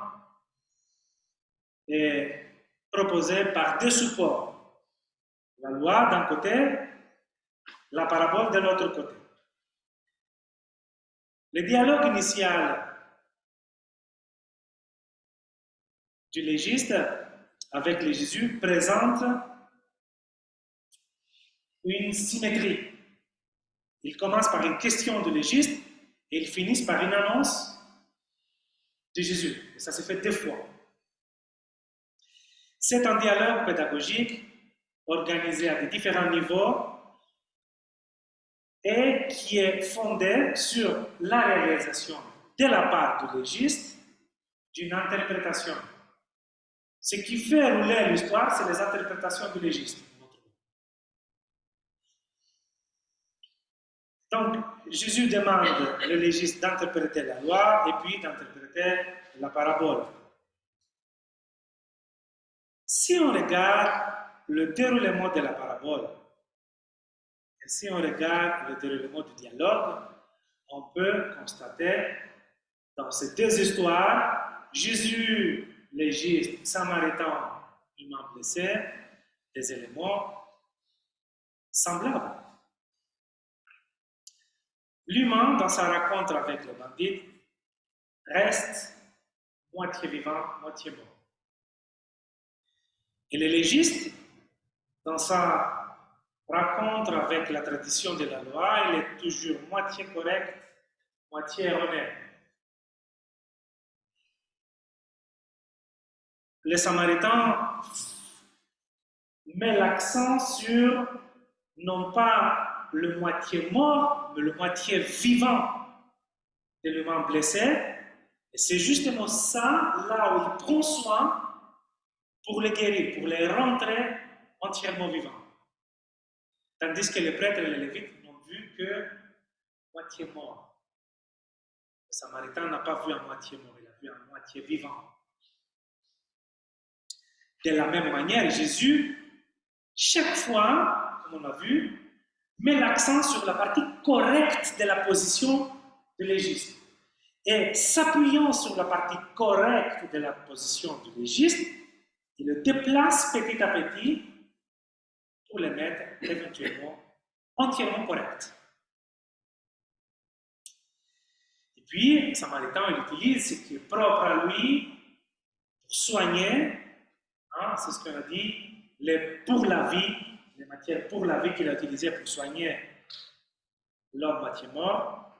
est proposé par deux supports. La loi d'un côté, la parabole de l'autre côté. Le dialogue initial du légiste avec le Jésus présente une symétrie. Il commence par une question du légiste et il finit par une annonce de Jésus. Et ça se fait deux fois. C'est un dialogue pédagogique organisé à différents niveaux et qui est fondé sur la réalisation de la part du légiste d'une interprétation. Ce qui fait rouler l'histoire, c'est les interprétations du légiste. Donc, Jésus demande le légiste d'interpréter la loi et puis d'interpréter la parabole. Si on regarde le déroulement de la parabole, et si on regarde le déroulement du dialogue, on peut constater dans ces deux histoires, Jésus, légiste, samaritain, humain blessé, des éléments semblables. L'humain, dans sa rencontre avec le bandit, reste moitié vivant, moitié mort. Et le légiste, dans sa rencontre avec la tradition de la loi, il est toujours moitié correct, moitié erroné. Le Samaritain met l'accent sur non pas le moitié mort, mais le moitié vivant de l'humain blessé. Et c'est justement ça, là où il prend soin pour les guérir, pour les rentrer entièrement vivants. Tandis que les prêtres et les lévites n'ont vu que moitié mort. Le Samaritain n'a pas vu un moitié mort, il a vu un moitié vivant. De la même manière, Jésus, chaque fois, comme on a vu, met l'accent sur la partie correcte de la position de légiste. Et s'appuyant sur la partie correcte de la position du légiste, il le déplace petit à petit pour les mettre éventuellement entièrement corrects. Et puis, le Samaritain, il utilise ce qui est propre à lui pour soigner, hein, c'est ce qu'on a dit, pour la vie, les matières pour la vie qu'il a utilisées pour soigner l'homme moitié mort.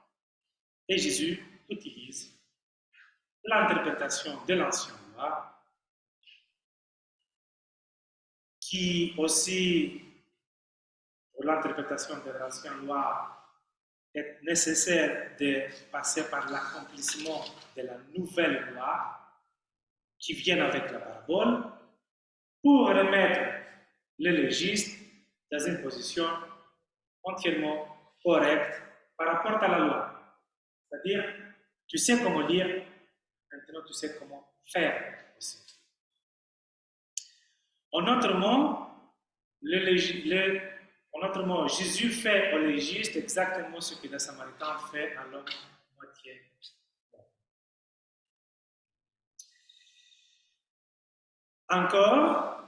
Et Jésus utilise l'interprétation de l'ancienne loi, qui aussi, pour l'interprétation de l'ancienne loi, est nécessaire de passer par l'accomplissement de la nouvelle loi qui vient avec la parabole pour remettre le légiste dans une position entièrement correcte par rapport à la loi. C'est-à-dire, tu sais comment lire, maintenant tu sais comment faire aussi. En autre mot, Jésus fait au légiste exactement ce que le Samaritain fait à l'homme moitié. Encore,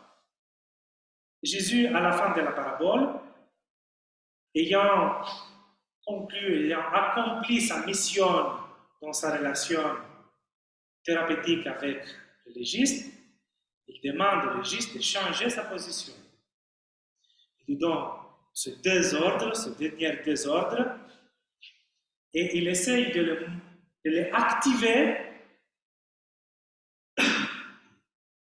Jésus, à la fin de la parabole, ayant accompli sa mission dans sa relation thérapeutique avec le légiste, il demande au légiste de changer sa position. Il lui donne ce dernier désordre, et il essaye de les activer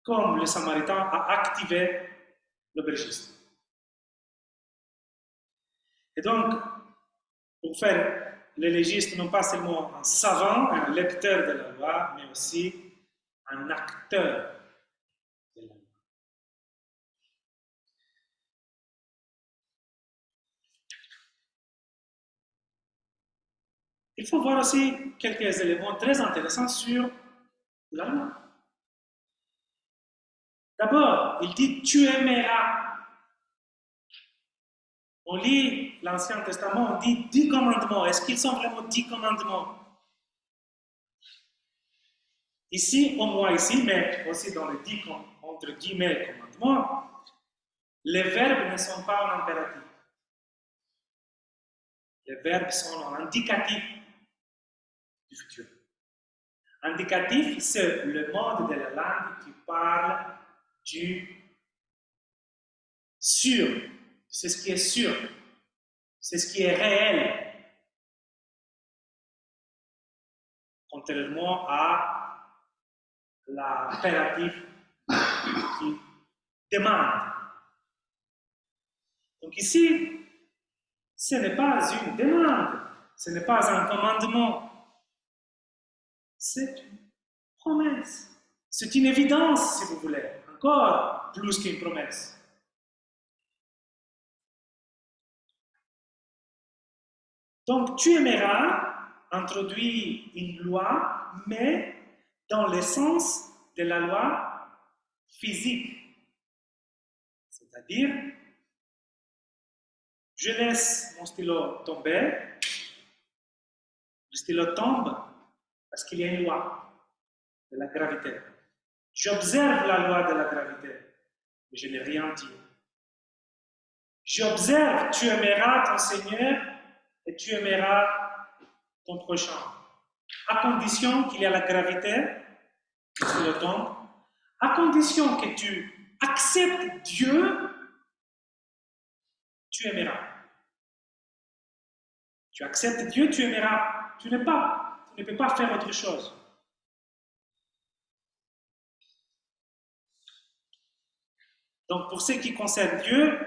comme le Samaritain a activé l'aubergiste. Et donc, pour faire le légiste non pas seulement un savant, un lecteur de la loi, mais aussi un acteur de la loi. Il faut voir aussi quelques éléments très intéressants sur la loi. D'abord, il dit tu aimeras. On lit l'Ancien Testament, on dit 10 commandements. Est-ce qu'ils sont vraiment 10 commandements? Ici, au moins ici, mais aussi dans les 10 entre guillemets commandements, les verbes ne sont pas en impératif. Les verbes sont en indicatif du futur. Indicatif, c'est le mode de la langue qui parle du sûr. C'est ce qui est sûr. C'est ce qui est réel. Contrairement à l'impératif qui demande. Donc ici, ce n'est pas une demande, ce n'est pas un commandement, c'est une promesse. C'est une évidence, si vous voulez, encore plus qu'une promesse. Donc, tu aimeras introduire une loi, mais dans le sens de la loi physique. C'est-à-dire, je laisse mon stylo tomber, le stylo tombe parce qu'il y a une loi de la gravité. J'observe la loi de la gravité, mais je n'ai rien dit. J'observe, tu aimeras ton Seigneur et tu aimeras ton prochain. À condition qu'il y ait la gravité sur le tombe, à condition que tu acceptes Dieu, tu aimeras. Tu acceptes Dieu, tu aimeras. Tu ne peux pas faire autre chose. Donc, pour ce qui concerne Dieu,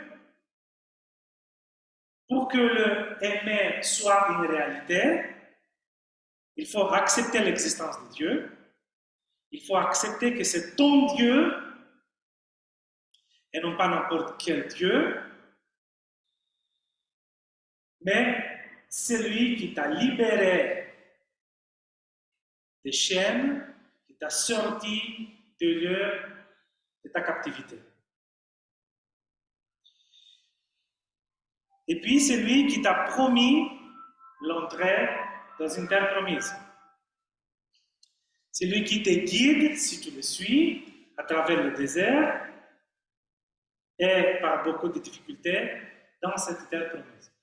pour que le aimer soit une réalité, il faut accepter l'existence de Dieu. Il faut accepter que c'est ton Dieu et non pas n'importe quel Dieu, mais celui qui t'a libéré des chaînes, qui t'a sorti de ta captivité. Et puis, c'est lui qui t'a promis l'entrée dans une terre promise. C'est lui qui te guide, si tu le suis, à travers le désert, et par beaucoup de difficultés dans cette terre promise.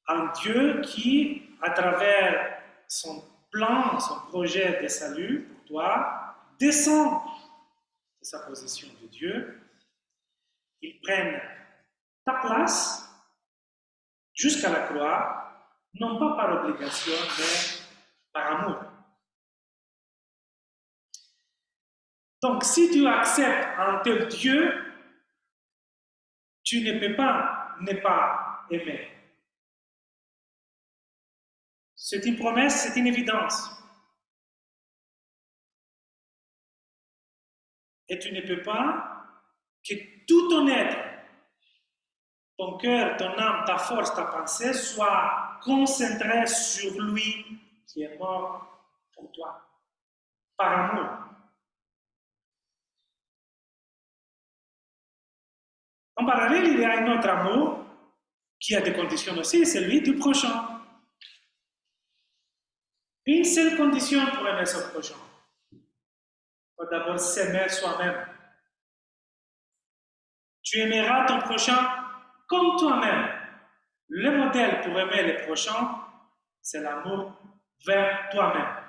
Un Dieu qui, à travers son plan, son projet de salut pour toi, descend de sa position de Dieu. Il prenne ta place jusqu'à la croix, non pas par obligation, mais par amour. Donc, si tu acceptes un tel Dieu, tu ne peux pas ne pas aimer. C'est une promesse, c'est une évidence. Et tu ne peux pas que tout ton être, ton cœur, ton âme, ta force, ta pensée soit concentré sur lui qui est mort pour toi, par amour. En parallèle, il y a un autre amour qui a des conditions aussi, c'est celui du prochain. Une seule condition pour aimer son prochain. Il faut d'abord s'aimer soi-même. Tu aimeras ton prochain comme toi-même. Le modèle pour aimer le prochain, c'est l'amour vers toi-même.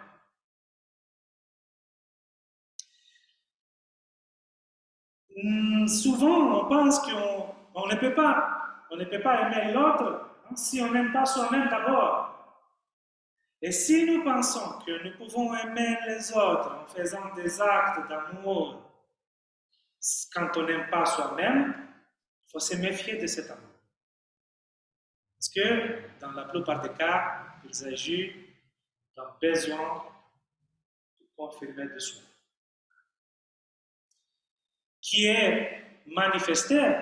Souvent, on pense qu'on ne peut pas aimer l'autre si on n'aime pas soi-même d'abord. Et si nous pensons que nous pouvons aimer les autres en faisant des actes d'amour quand on n'aime pas soi-même, il faut se méfier de cet amour. Parce que dans la plupart des cas, il s'agit d'un besoin de confirmer de soi, qui est manifesté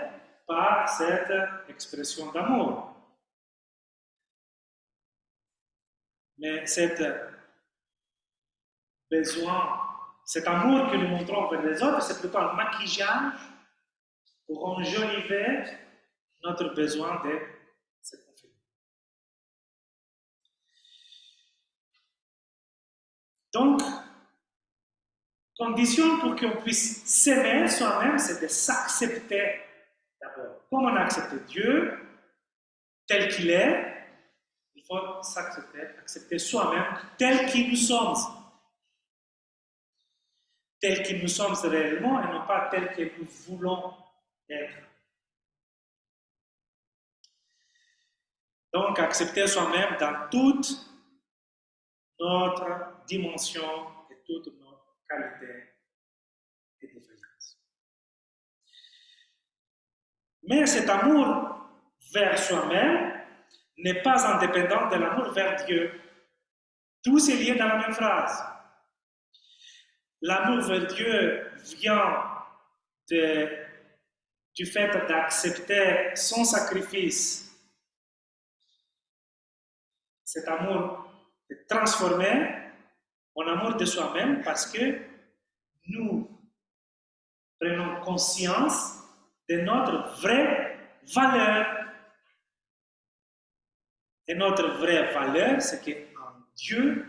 par cette expression d'amour. Mais cet besoin, cet amour que nous montrons vers les autres, c'est plutôt un maquillage pour enjoliver notre besoin de se confirmer. Donc, condition pour qu'on puisse s'aimer soi-même, c'est de s'accepter d'abord. Comme on a accepté Dieu tel qu'il est, il faut s'accepter, accepter soi-même tel qu'il nous sommes. Tel qu'il nous sommes réellement et non pas tel que nous voulons être. Donc, accepter soi-même dans toute notre dimension et toute notre qualité et défaillance. Mais cet amour vers soi-même n'est pas indépendant de l'amour vers Dieu. Tout est lié dans la même phrase. L'amour vers Dieu vient du fait d'accepter son sacrifice. Cet amour est transformé en amour de soi-même parce que nous prenons conscience de notre vraie valeur. Et notre vraie valeur, c'est qu'un Dieu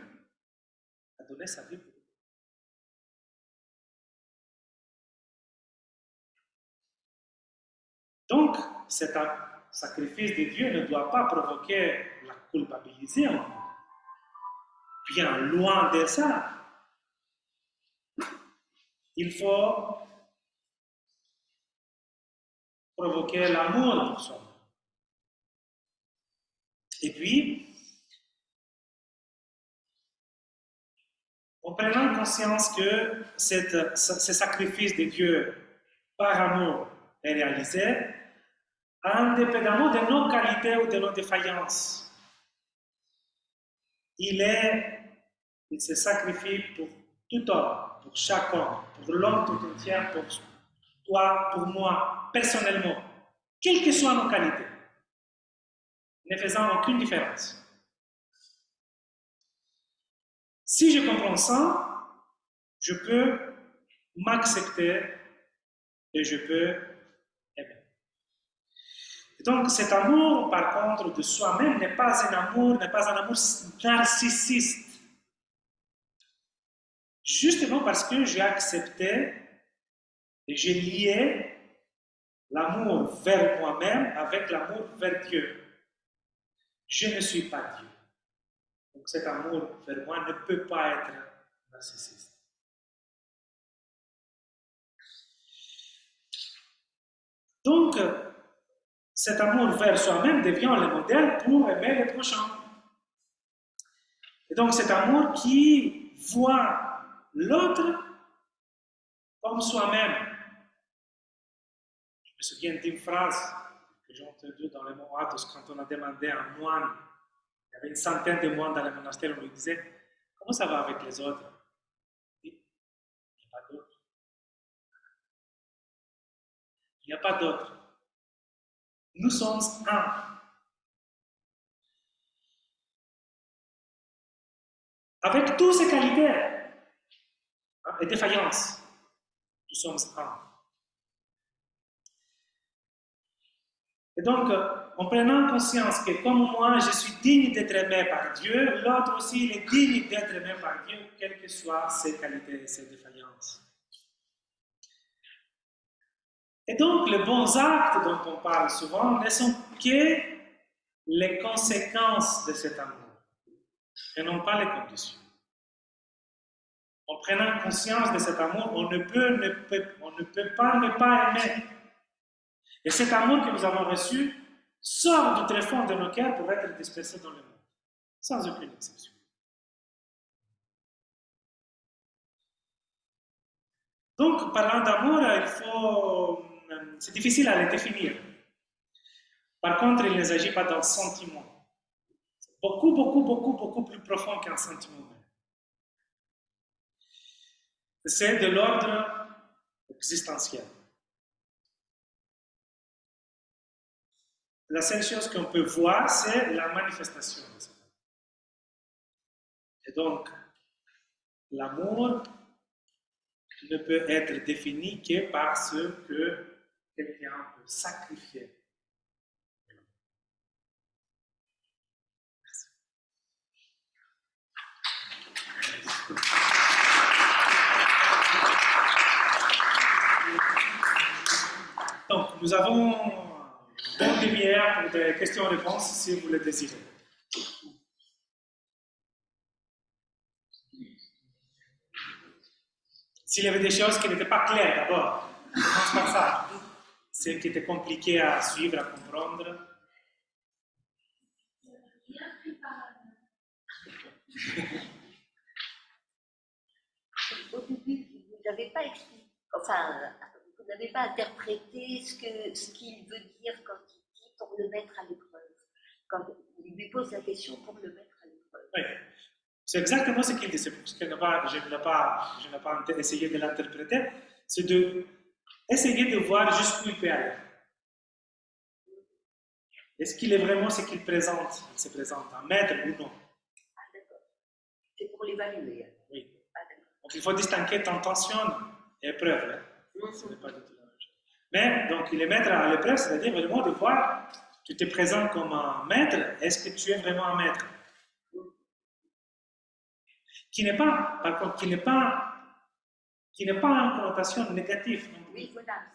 a donné sa vie pour nous. Donc, cet sacrifice de Dieu ne doit pas provoquer la culpabilité en nous. Bien loin de ça. Il faut provoquer l'amour pour soi. Et puis, en prenant conscience que ce sacrifice de Dieu par amour est réalisé, indépendamment de nos qualités ou de nos défaillances, il se sacrifie pour tout homme, pour chaque homme, pour l'homme tout entier, pour toi, pour moi, personnellement, quelles que soient nos qualités, ne faisant aucune différence. Si je comprends ça, je peux m'accepter et je peux aimer. Et donc cet amour, par contre, de soi-même n'est pas un amour narcissiste. justement parce que j'ai accepté et j'ai lié l'amour vers moi-même avec l'amour vers Dieu. Je ne suis pas Dieu. Donc cet amour vers moi ne peut pas être narcissique. Donc, cet amour vers soi-même devient le modèle pour aimer les prochains. Et donc cet amour qui voit l'autre comme soi-même. Je me souviens d'une phrase que j'ai entendue dans le mont Athos quand on a demandé à un moine, il y avait une centaine de moines dans le monastère, on lui disait « Comment ça va avec les autres ?» Il dit « Il n'y a pas d'autres. Il n'y a pas d'autres. Nous sommes un. » Avec toutes ces qualités et défaillances, nous sommes un. Et donc, en prenant conscience que comme moi, je suis digne d'être aimé par Dieu, l'autre aussi, il est digne d'être aimé par Dieu, quelles que soient ses qualités et ses défaillances. Et donc, les bons actes dont on parle souvent ne sont que les conséquences de cet amour, et non pas les conditions. En prenant conscience de cet amour, on ne peut pas ne pas aimer. Et cet amour que nous avons reçu sort du très fond de nos cœurs pour être dispersé dans le monde, sans aucune exception. Donc, parlant d'amour, c'est difficile à le définir. Par contre, il ne s'agit pas d'un sentiment. C'est beaucoup plus profond qu'un sentiment. C'est de l'ordre existentiel. La seule chose qu'on peut voir, c'est la manifestation de ça. Et donc, l'amour ne peut être défini que par ce que quelqu'un peut sacrifier. Merci. Donc, nous avons une bonne demi-heure pour des questions-réponses si vous le désirez. S'il y avait des choses qui n'étaient pas claires d'abord, commence par ça. Celles qui étaient compliquées à suivre, à comprendre. Au début, vous n'avez pas expliqué, enfin, vous n'avez pas interprété ce qu'il veut dire quand il dit pour le mettre à l'épreuve. Quand il lui pose la question pour le mettre à l'épreuve. Oui, c'est exactement ce qu'il dit. C'est parce que je n'ai pas essayé de l'interpréter. C'est d'essayer de voir jusqu'où il peut aller. Est-ce qu'il est vraiment ce qu'il présente? Il se présente un maître ou non? Ah, d'accord. C'est pour l'évaluer. Oui. Ah, donc il faut distinguer tentation et épreuve. Hein? Ce n'est pas du tout la même chose. Mais donc il est maître à l'épreuve, c'est-à-dire vraiment de voir, tu te présentes comme un maître, est-ce que tu es vraiment un maître? Qui n'est pas, par contre, qui n'est pas une connotation négative. Oui, voilà.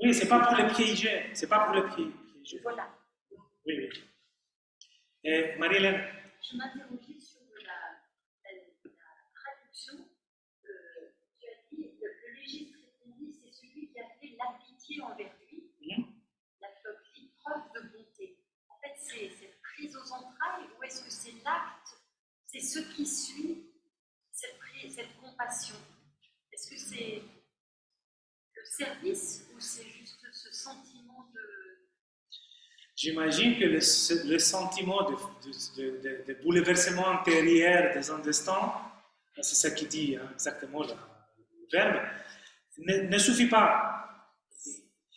Oui, c'est pas pour les piéger. C'est pas pour les piéger. Voilà. Oui, oui. Et Marie-Hélène? Je m'interrogeais sur la traduction. Tu as dit le légiste répondit, c'est celui qui a fait la pitié envers lui, la preuve de bonté. En fait, c'est cette prise aux entrailles ou est-ce que c'est l'acte, c'est ce qui suit cette compassion? Est-ce que c'est le service ou c'est juste ce sentiment de... J'imagine que le sentiment de bouleversement intérieur des intestins, c'est ça qui dit hein, exactement le verbe, ne suffit pas.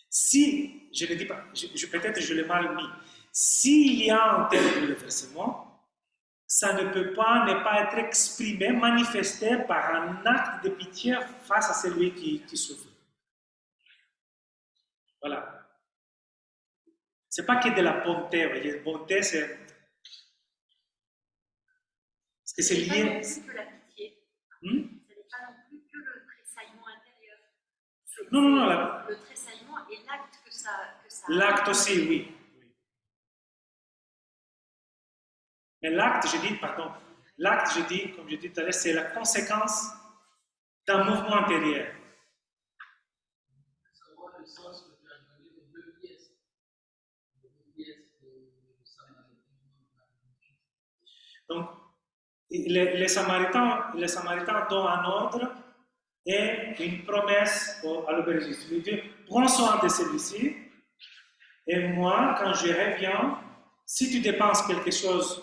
Si, je ne dis pas, peut-être je l'ai mal mis, s'il y a un tel bouleversement, ça ne peut pas ne pas être exprimé, manifesté par un acte de pitié face à celui qui souffre. Voilà. C'est pas que de la bonté, vous voyez, bonté c'est... Parce que c'est lié... C'est pas non plus que la pitié. Ce n'est pas non plus que le tressaillement intérieur. Non. Le tressaillement et l'acte que ça... L'acte aussi, oui. Mais l'acte, je dis, comme je dis tout à l'heure, c'est la conséquence d'un mouvement intérieur. Savoir le sens que tu as donné aux deux pièces. Les deux pièces de Samaritain. Donc, les Samaritains donnent un ordre et une promesse à l'aubergiste. Il dit, prends soin de celui-ci, et moi, quand je reviens, si tu dépenses quelque chose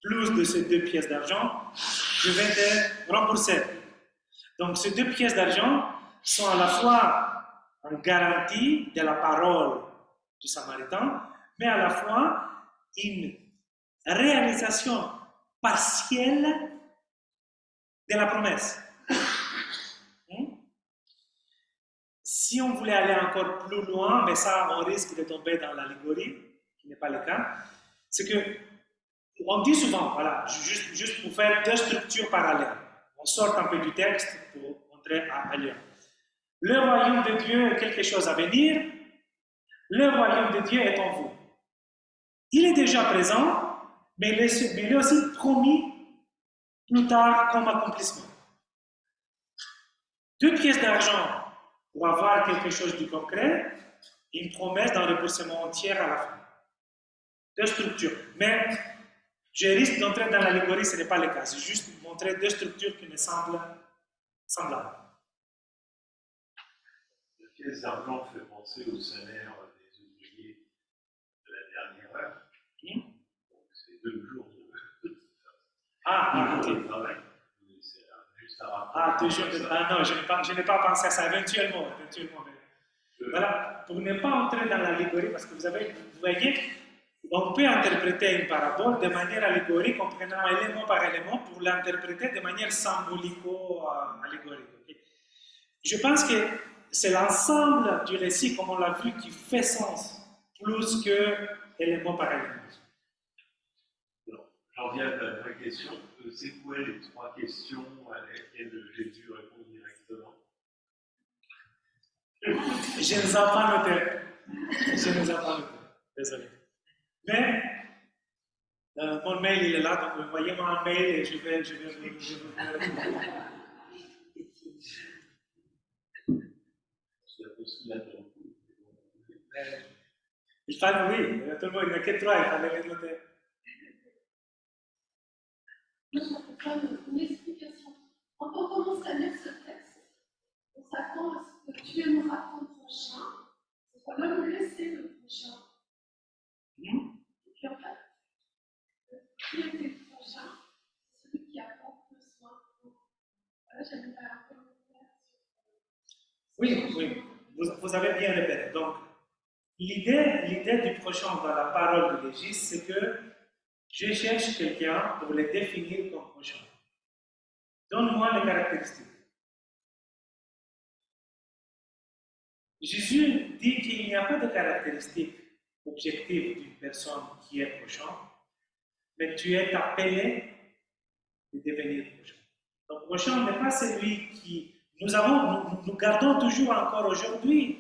plus de ces 2 pièces d'argent, je vais te rembourser. Donc, ces 2 pièces d'argent sont à la fois une garantie de la parole du Samaritain, mais à la fois une réalisation partielle de la promesse. Si on voulait aller encore plus loin, mais ça, on risque de tomber dans l'allégorie, qui n'est pas le cas, c'est que, on dit souvent, voilà, juste pour faire 2 structures parallèles. On sort un peu du texte pour entrer ailleurs. Le royaume de Dieu est quelque chose à venir, le royaume de Dieu est en vous. Il est déjà présent, mais il est aussi promis plus tard comme accomplissement. 2 pièces d'argent pour avoir quelque chose de concret, une promesse d'un remboursement entier à la fin. 2 structures. Mais je risque d'entrer dans l'allégorie, ce n'est pas le cas. C'est juste montrer 2 structures qui me semblent semblables. La pièce d'argent fait penser au salaire des ouvriers de la dernière heure. Donc c'est 2 jours de Ok. Juste à rappeler. 2 jours de... non, je n'ai pas pensé à ça, éventuellement. Voilà, pour ne pas entrer dans l'allégorie, parce que vous voyez, on peut interpréter une parabole de manière allégorique en prenant élément par élément pour l'interpréter de manière symbolico-allégorique. Okay? Je pense que c'est l'ensemble du récit, comme on l'a vu, qui fait sens, plus que élément par élément. J'en viens à la vraie question. C'est quoi les 3 questions à lesquelles Jésus répond directement? Je ne les ai pas notées. Désolé. Mais mon mail il est là, donc envoyez-moi un mail et je vais il fallait, oui, tout le monde, il n'y a que 3, il fallait les noter. Une explication. Quand on commence à lire ce texte, on s'attend à ce que tu aimeras ton prochain, ce soit l'homme blessé le prochain. Et puis en fait, qui était le prochain, c'est celui qui apporte le soin. Voilà, j'aimerais un commentaire sur. Oui, vous avez bien repéré. Donc, l'idée du prochain dans la parole de l'Église, c'est que je cherche quelqu'un pour le définir comme prochain. Donne-moi les caractéristiques. Jésus dit qu'il n'y a pas de caractéristiques objectives d'une personne qui est prochain, mais tu es appelé de devenir prochain. Donc, prochain n'est pas celui qui... Nous gardons toujours encore aujourd'hui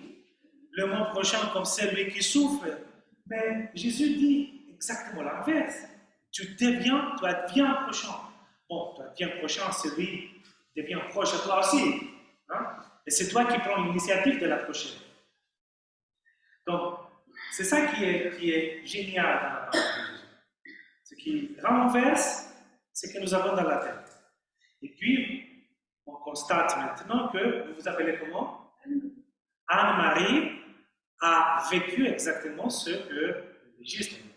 le mot prochain comme celui qui souffre, mais Jésus dit exactement l'inverse. Tu deviens prochain. Bon, tu deviens prochain, celui devient proche à toi aussi. Hein? Et c'est toi qui prends l'initiative de l'approcher. Donc, c'est ça qui est génial dans la parole de Jésus. Ce qui renverse ce que nous avons dans la tête. Et puis, on constate maintenant que, vous appelez comment? Anne-Marie a vécu exactement ce que Jésus a vécu.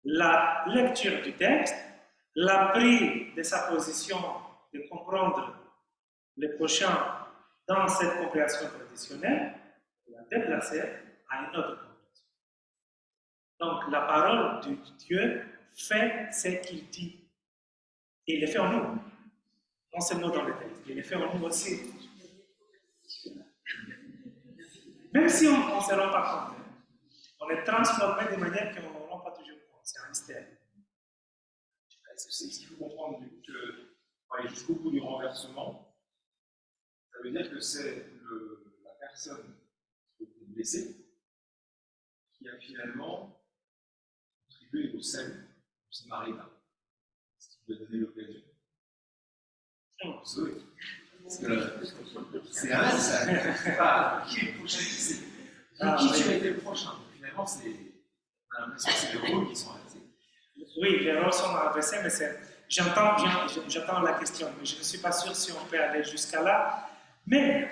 La lecture du texte l'a pris de sa position de comprendre le prochain dans cette compréhension traditionnelle et l'a déplacé à une autre compréhension. Donc, la parole de Dieu fait ce qu'il dit. Et il le fait en nous. Non seulement dans le texte, il le fait en nous aussi. Même si on ne se rend pas compte, on est transformé de manière qu'on ne rend pas toujours compte. C'est un mystère. Il faut comprendre que, par aller jusqu'au bout du renversement, ça veut dire que c'est la personne qui a été blessée qui a finalement contribué au salut du Samaritain, ce qui lui a donné l'occasion. Oui. C'est l'inverse, c'est pas qui est le prochain, c'est qui tu as été le prochain. Finalement, on a l'impression que c'est les rôles qui sont inversés. Oui, les rôles sont inversés, mais j'entends bien, j'entends la question, mais je ne suis pas sûr si on peut aller jusqu'à là. Mais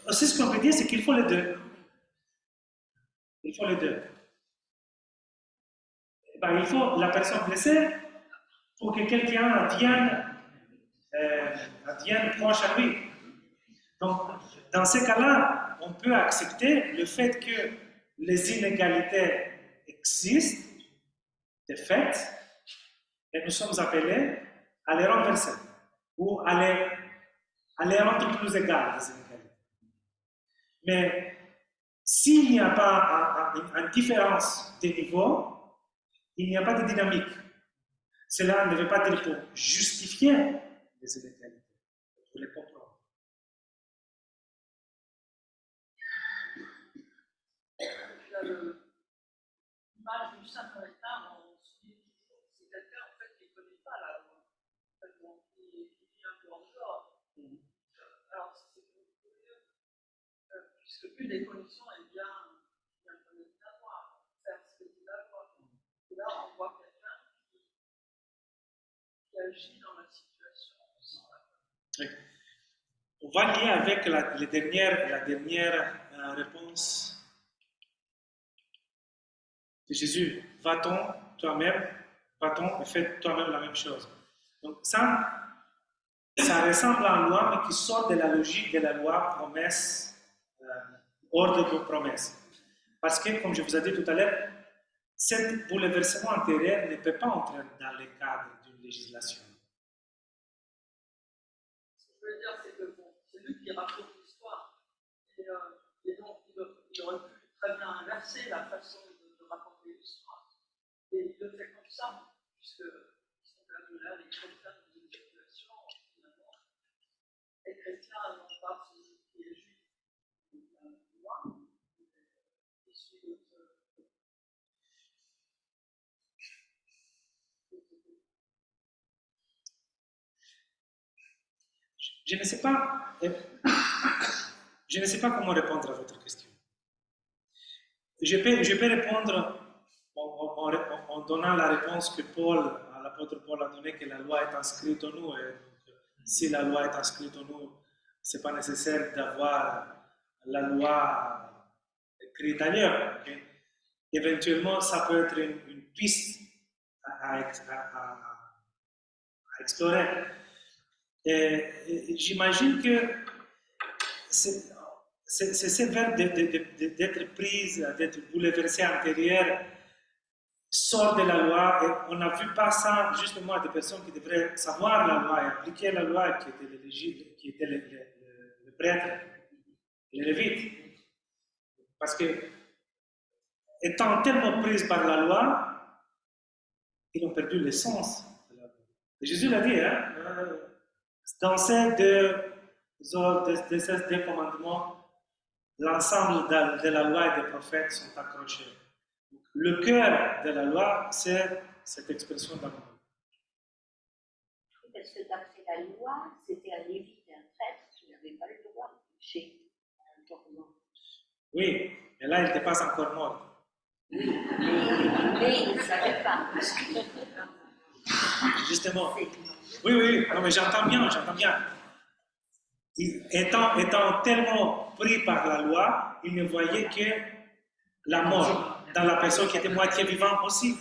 aussi ce qu'on peut dire, c'est qu'il faut les deux. Il faut les deux. Ben, il faut la personne blessée pour que quelqu'un devienne proche à lui. Donc, dans ces cas-là, on peut accepter le fait que les inégalités existent, de fait, et nous sommes appelés à les renverser ou à les rendre plus égales, les inégalités. Mais s'il n'y a pas une différence de niveau, il n'y a pas de dynamique. Cela ne veut pas dire pour justifier les inégalités, pour les comprendre. L'image du Samaritain, on se dit toujours que c'est quelqu'un en fait, qui ne connaît pas la loi, donc qui vit un peu en dehors. Alors c'est curieux, puisque une des conditions est bien connaître la loi, faire ce que dit la loi. Et là, on voit quelqu'un qui agit dans la situation aussi. Oui. On va lier avec la dernière réponse de Jésus. Va-t'en toi-même, va-t'en et fais toi-même la même chose. Donc ça ressemble à une loi, mais qui sort de la logique de la loi promesse, ordre de promesse. Parce que, comme je vous ai dit tout à l'heure, ce bouleversement intérieur ne peut pas entrer dans le cadre d'une législation. Ce que je veux dire, c'est que bon, c'est lui qui raconte l'histoire. Et donc, il aurait pu très bien inverser la façon de raconter l'histoire. Et il le fait comme ça, puisque ils sont quand même là, les chrétiens dans une situation, finalement. Les chrétiens n'ont pas celui qui est juif, loin, issu de Je ne sais pas comment répondre à votre question. Je peux répondre en donnant la réponse que l'apôtre Paul a donnée, que la loi est inscrite en nous. Et donc, si la loi est inscrite en nous, ce n'est pas nécessaire d'avoir la loi écrite ailleurs. Okay? Éventuellement, ça peut être une piste à explorer. Et j'imagine que c'est ce verbe d'être prise, d'être bouleversé intérieur, sort de la loi, et on n'a vu pas ça justement à des personnes qui devraient savoir la loi et appliquer la loi, qui étaient les prêtres, les lévites. Parce que, étant tellement prises par la loi, ils ont perdu le sens de la loi. Et Jésus l'a dit, hein, dans ces deux commandements, l'ensemble de la loi et des prophètes sont accrochés. Le cœur de la loi, c'est cette expression d'amour. Parce que d'après la loi, c'était un lévite et un prêtre qui n'avaient pas le droit de toucher un torrent. Oui, mais là, il n'était pas encore mort. Mais il ne savait pas. Justement. Oui, non, mais j'entends bien. Étant tellement pris par la loi, il ne voyait que la mort dans la personne qui était moitié vivante aussi.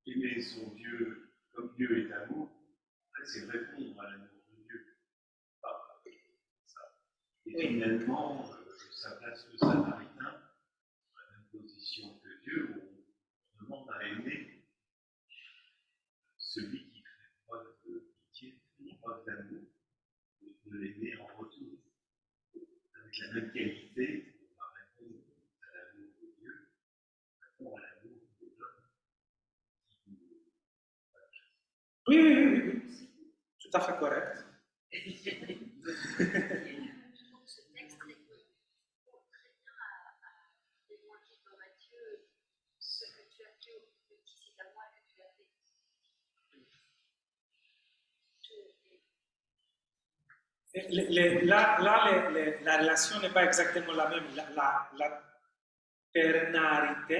Aimer son Dieu comme Dieu est amour, c'est répondre à l'amour de Dieu. Et finalement, ça place le Samaritain dans la même position que Dieu, où on demande à aimer celui qui fait preuve de pitié, preuve d'amour, de l'aimer en retour. Avec la même qualité, on va répondre à l'amour de Dieu Oui, oui, oui, oui, oui. Tout à fait correct. Donc ce texte répond très bien à témoigner dans Matthieu ce que tu as fait au petit, c'est à moi que tu as fait. La relation n'est pas exactement la même. La ternarité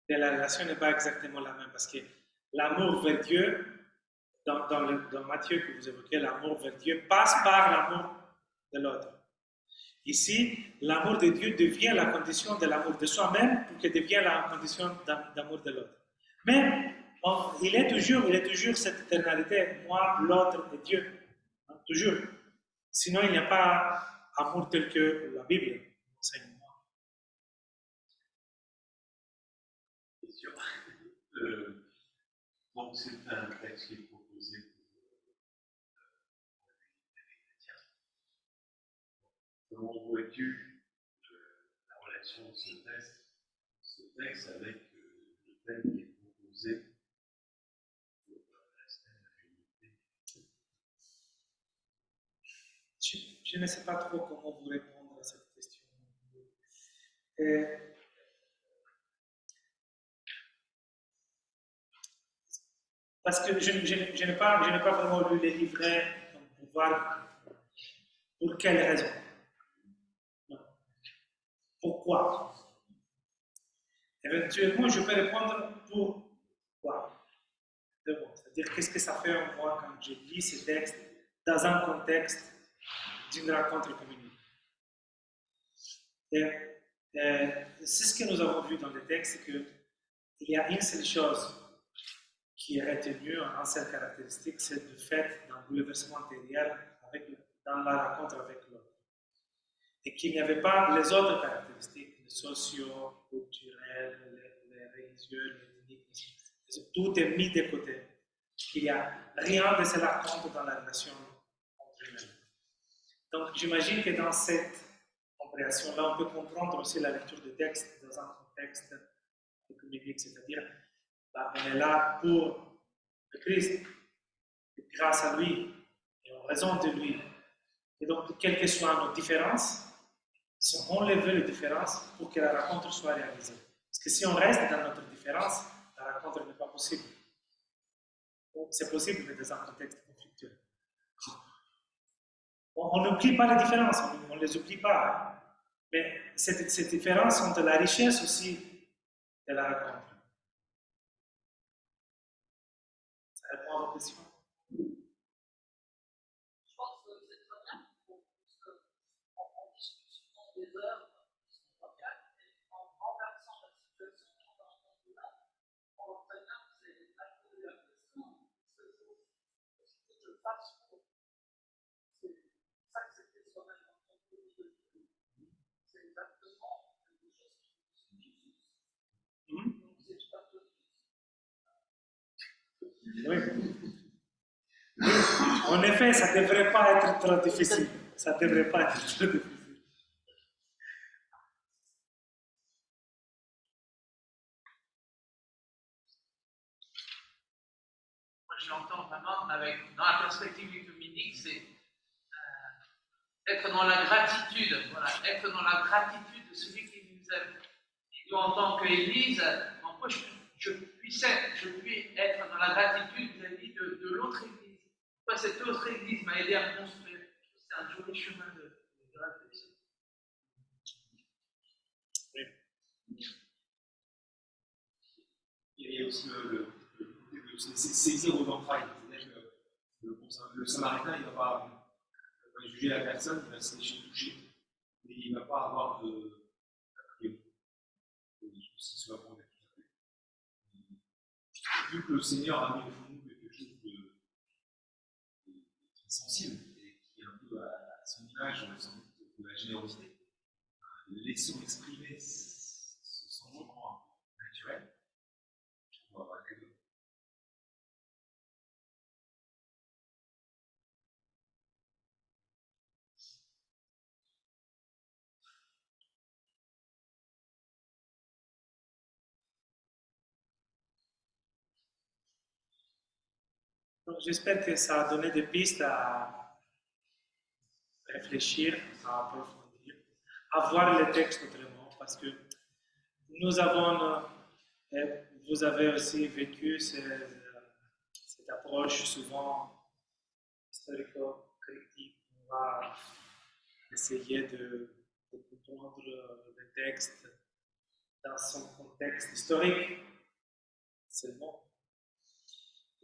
de la relation n'est pas exactement la même parce que l'amour vers Dieu, dans Matthieu que vous évoquez, l'amour vers Dieu passe par l'amour de l'autre. Ici, l'amour de Dieu devient la condition de l'amour de soi-même pour qu'il devienne la condition d'amour de l'autre. Mais il est toujours cette éternalité, moi, l'autre et Dieu. Hein, toujours. Sinon, il n'y a pas amour tel que la Bible enseigne. Question. Donc, c'est un texte qui est proposé pour les chrétiens. Comment vois-tu la relation de ce texte avec le thème qui est proposé pour la semaine de l'unité? Je ne sais pas trop comment vous répondre à cette question. Parce que je n'ai pas vraiment lu les livrets pour voir pour quelle raison. Non. Pourquoi? Éventuellement, je peux répondre pourquoi. C'est-à-dire, qu'est-ce que ça fait en moi quand je lis ces textes dans un contexte d'une rencontre communique. C'est ce que nous avons vu dans le texte, c'est qu'il y a une seule chose qui est retenue, une seule caractéristique, c'est le fait d'un bouleversement intérieur dans la rencontre avec l'autre. Et qu'il n'y avait pas les autres caractéristiques, les sociaux, culturelles, les religieux, les ethniques. Tout est mis de côté. Il n'y a rien de cela compte dans la relation entre humains. Donc j'imagine que dans cette compréhension-là, on peut comprendre aussi la lecture du texte dans un contexte économique, c'est-à-dire on est là pour le Christ, et grâce à lui, et en raison de lui. Et donc, quelles que soient nos différences, si on enlève les différences pour que la rencontre soit réalisée. Parce que si on reste dans notre différence, la rencontre n'est pas possible. C'est possible, mais dans un contexte conflictuel. On n'oublie pas les différences, on ne les oublie pas. Hein. Mais ces différences sont de la richesse aussi de la rencontre. Ça répond à vos questions? Je pense que c'est très bien, parce qu'en discussion des heures qui sont locales, et en renversant la situation dans un monde-là, on voit très bien que c'est la question. Qu'est-ce que je fasse pour. C'est ça que c'était soi-même en tant que de Dieu. C'est exactement quelque chose qui nous suffit. Donc c'est tout à fait. Oui. En effet, ça ne devrait pas être trop difficile. Ça ne devrait pas être trop difficile. Moi, je l'entends vraiment dans la perspective œcuménique, c'est être dans la gratitude, voilà, être dans la gratitude de celui qui nous aime. Et nous, en tant qu'Église, en quoi je puis être dans la gratitude vis-à-vis de l'autre Église. Pourquoi cette autre Église m'a aidé à construire. C'est un joli chemin de réflexion. Il y a aussi le côté de saisir aux entrailles. C'est-à-dire que le Samaritain, il ne va pas juger la personne, il va se laisser toucher. Mais il ne va pas avoir de priori. C'est ce à quoi on est tout à fait. Vu que le Seigneur a mis au fond de nous quelque chose de très sensible et qui est un peu à son image, sans doute, de la générosité, laissons exprimer ce sentiment naturel. On va voir que Donc, j'espère que ça a donné des pistes à réfléchir, à approfondir, à voir les textes autrement, parce que nous avons, vous avez aussi vécu cette approche souvent historico-critique. On va essayer de comprendre le texte dans son contexte historique seulement.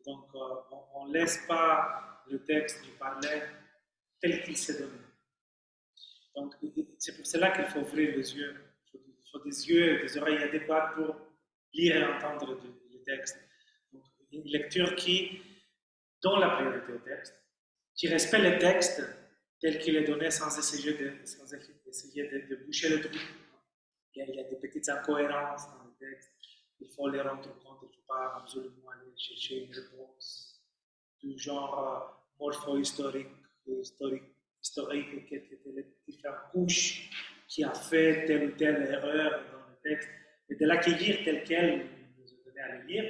Donc, on ne laisse pas le texte nous parler tel qu'il s'est donné. Donc, c'est pour cela qu'il faut ouvrir les yeux. Il faut des yeux et des oreilles adéquates pour lire et entendre le texte. Donc, une lecture qui donne la priorité au texte, qui respecte le texte tel qu'il est donné sans essayer de boucher le trou. Il y a des petites incohérences dans le texte. Il faut les rendre compte. Il ne faut pas absolument aller chercher une réponse du genre morpho-historique, historique, qui était les différentes couches qui a fait telle ou telle erreur dans le texte, et de l'accueillir tel quel nous a donné à le lire,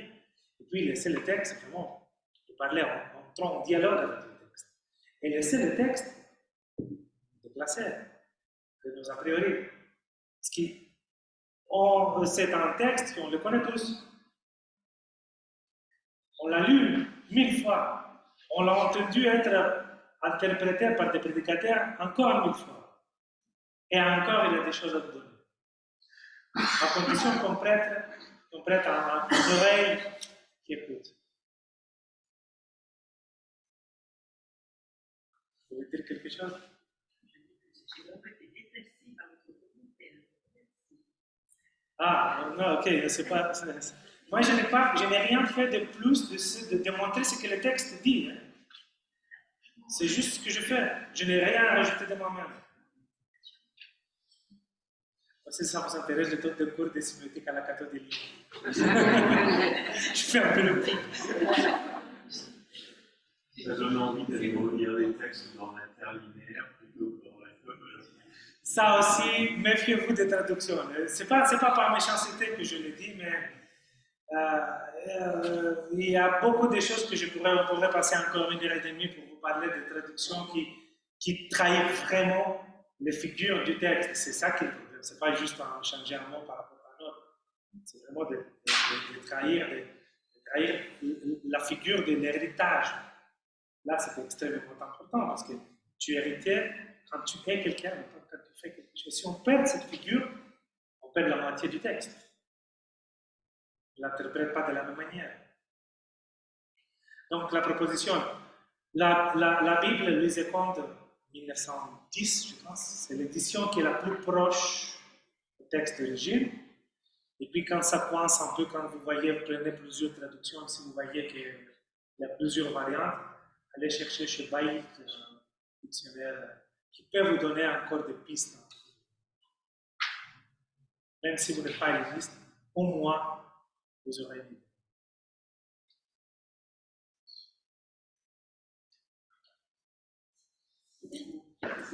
et puis laisser le texte vraiment, de parler en entrant en dialogue avec le texte. Et laisser le texte déplacer de nos a priori. Parce que c'est un texte qu'on le connaît tous. On l'a lu 1000 fois. On l'a entendu être interprété par des prédicateurs encore 1000 fois. Et encore, il y a des choses à nous donner. À condition qu'on prête une oreille qui écoute. Vous voulez dire quelque chose? Ah, non, ok, c'est pas. Moi, je n'ai rien fait de plus de démontrer ce que le texte dit. Hein. C'est juste ce que je fais. Je n'ai rien à rajouter de moi-même. Si ça vous intéresse, je donne des cours de sémiotique à la catholique. Je fais un peu le coup. Ça donne envie d'aller relire les textes dans l'interlinéaire plutôt que dans la tome. Ça aussi, méfiez-vous des traductions. C'est pas par méchanceté que je le dis, mais il y a beaucoup de choses que on pourrait passer encore 1h30 pour vous parler de traductions qui trahissent vraiment les figures du texte. C'est ça qui est le problème. C'est pas juste changer un mot par rapport à un autre. C'est vraiment de trahir la figure de l'héritage. Là, c'est extrêmement important parce que tu héritais quand tu es quelqu'un, quand tu fais quelque chose. Si on perd cette figure, on perd la moitié du texte. On ne l'interprète pas de la même manière. Donc, la proposition, la Bible, Louise Comte, 1910, je pense, c'est l'édition qui est la plus proche du texte d'origine. Et puis, quand ça coince un peu, quand vous voyez, vous prenez plusieurs traductions, si vous voyez qu'il y a plusieurs variantes, allez chercher chez Bailly, un dictionnaire qui peut vous donner encore des pistes. Même si vous n'êtes pas linguiste, au moins, vous aurez une idée.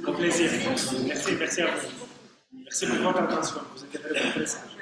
Au plaisir. Merci à vous. Merci pour votre attention. Vous êtes très sages.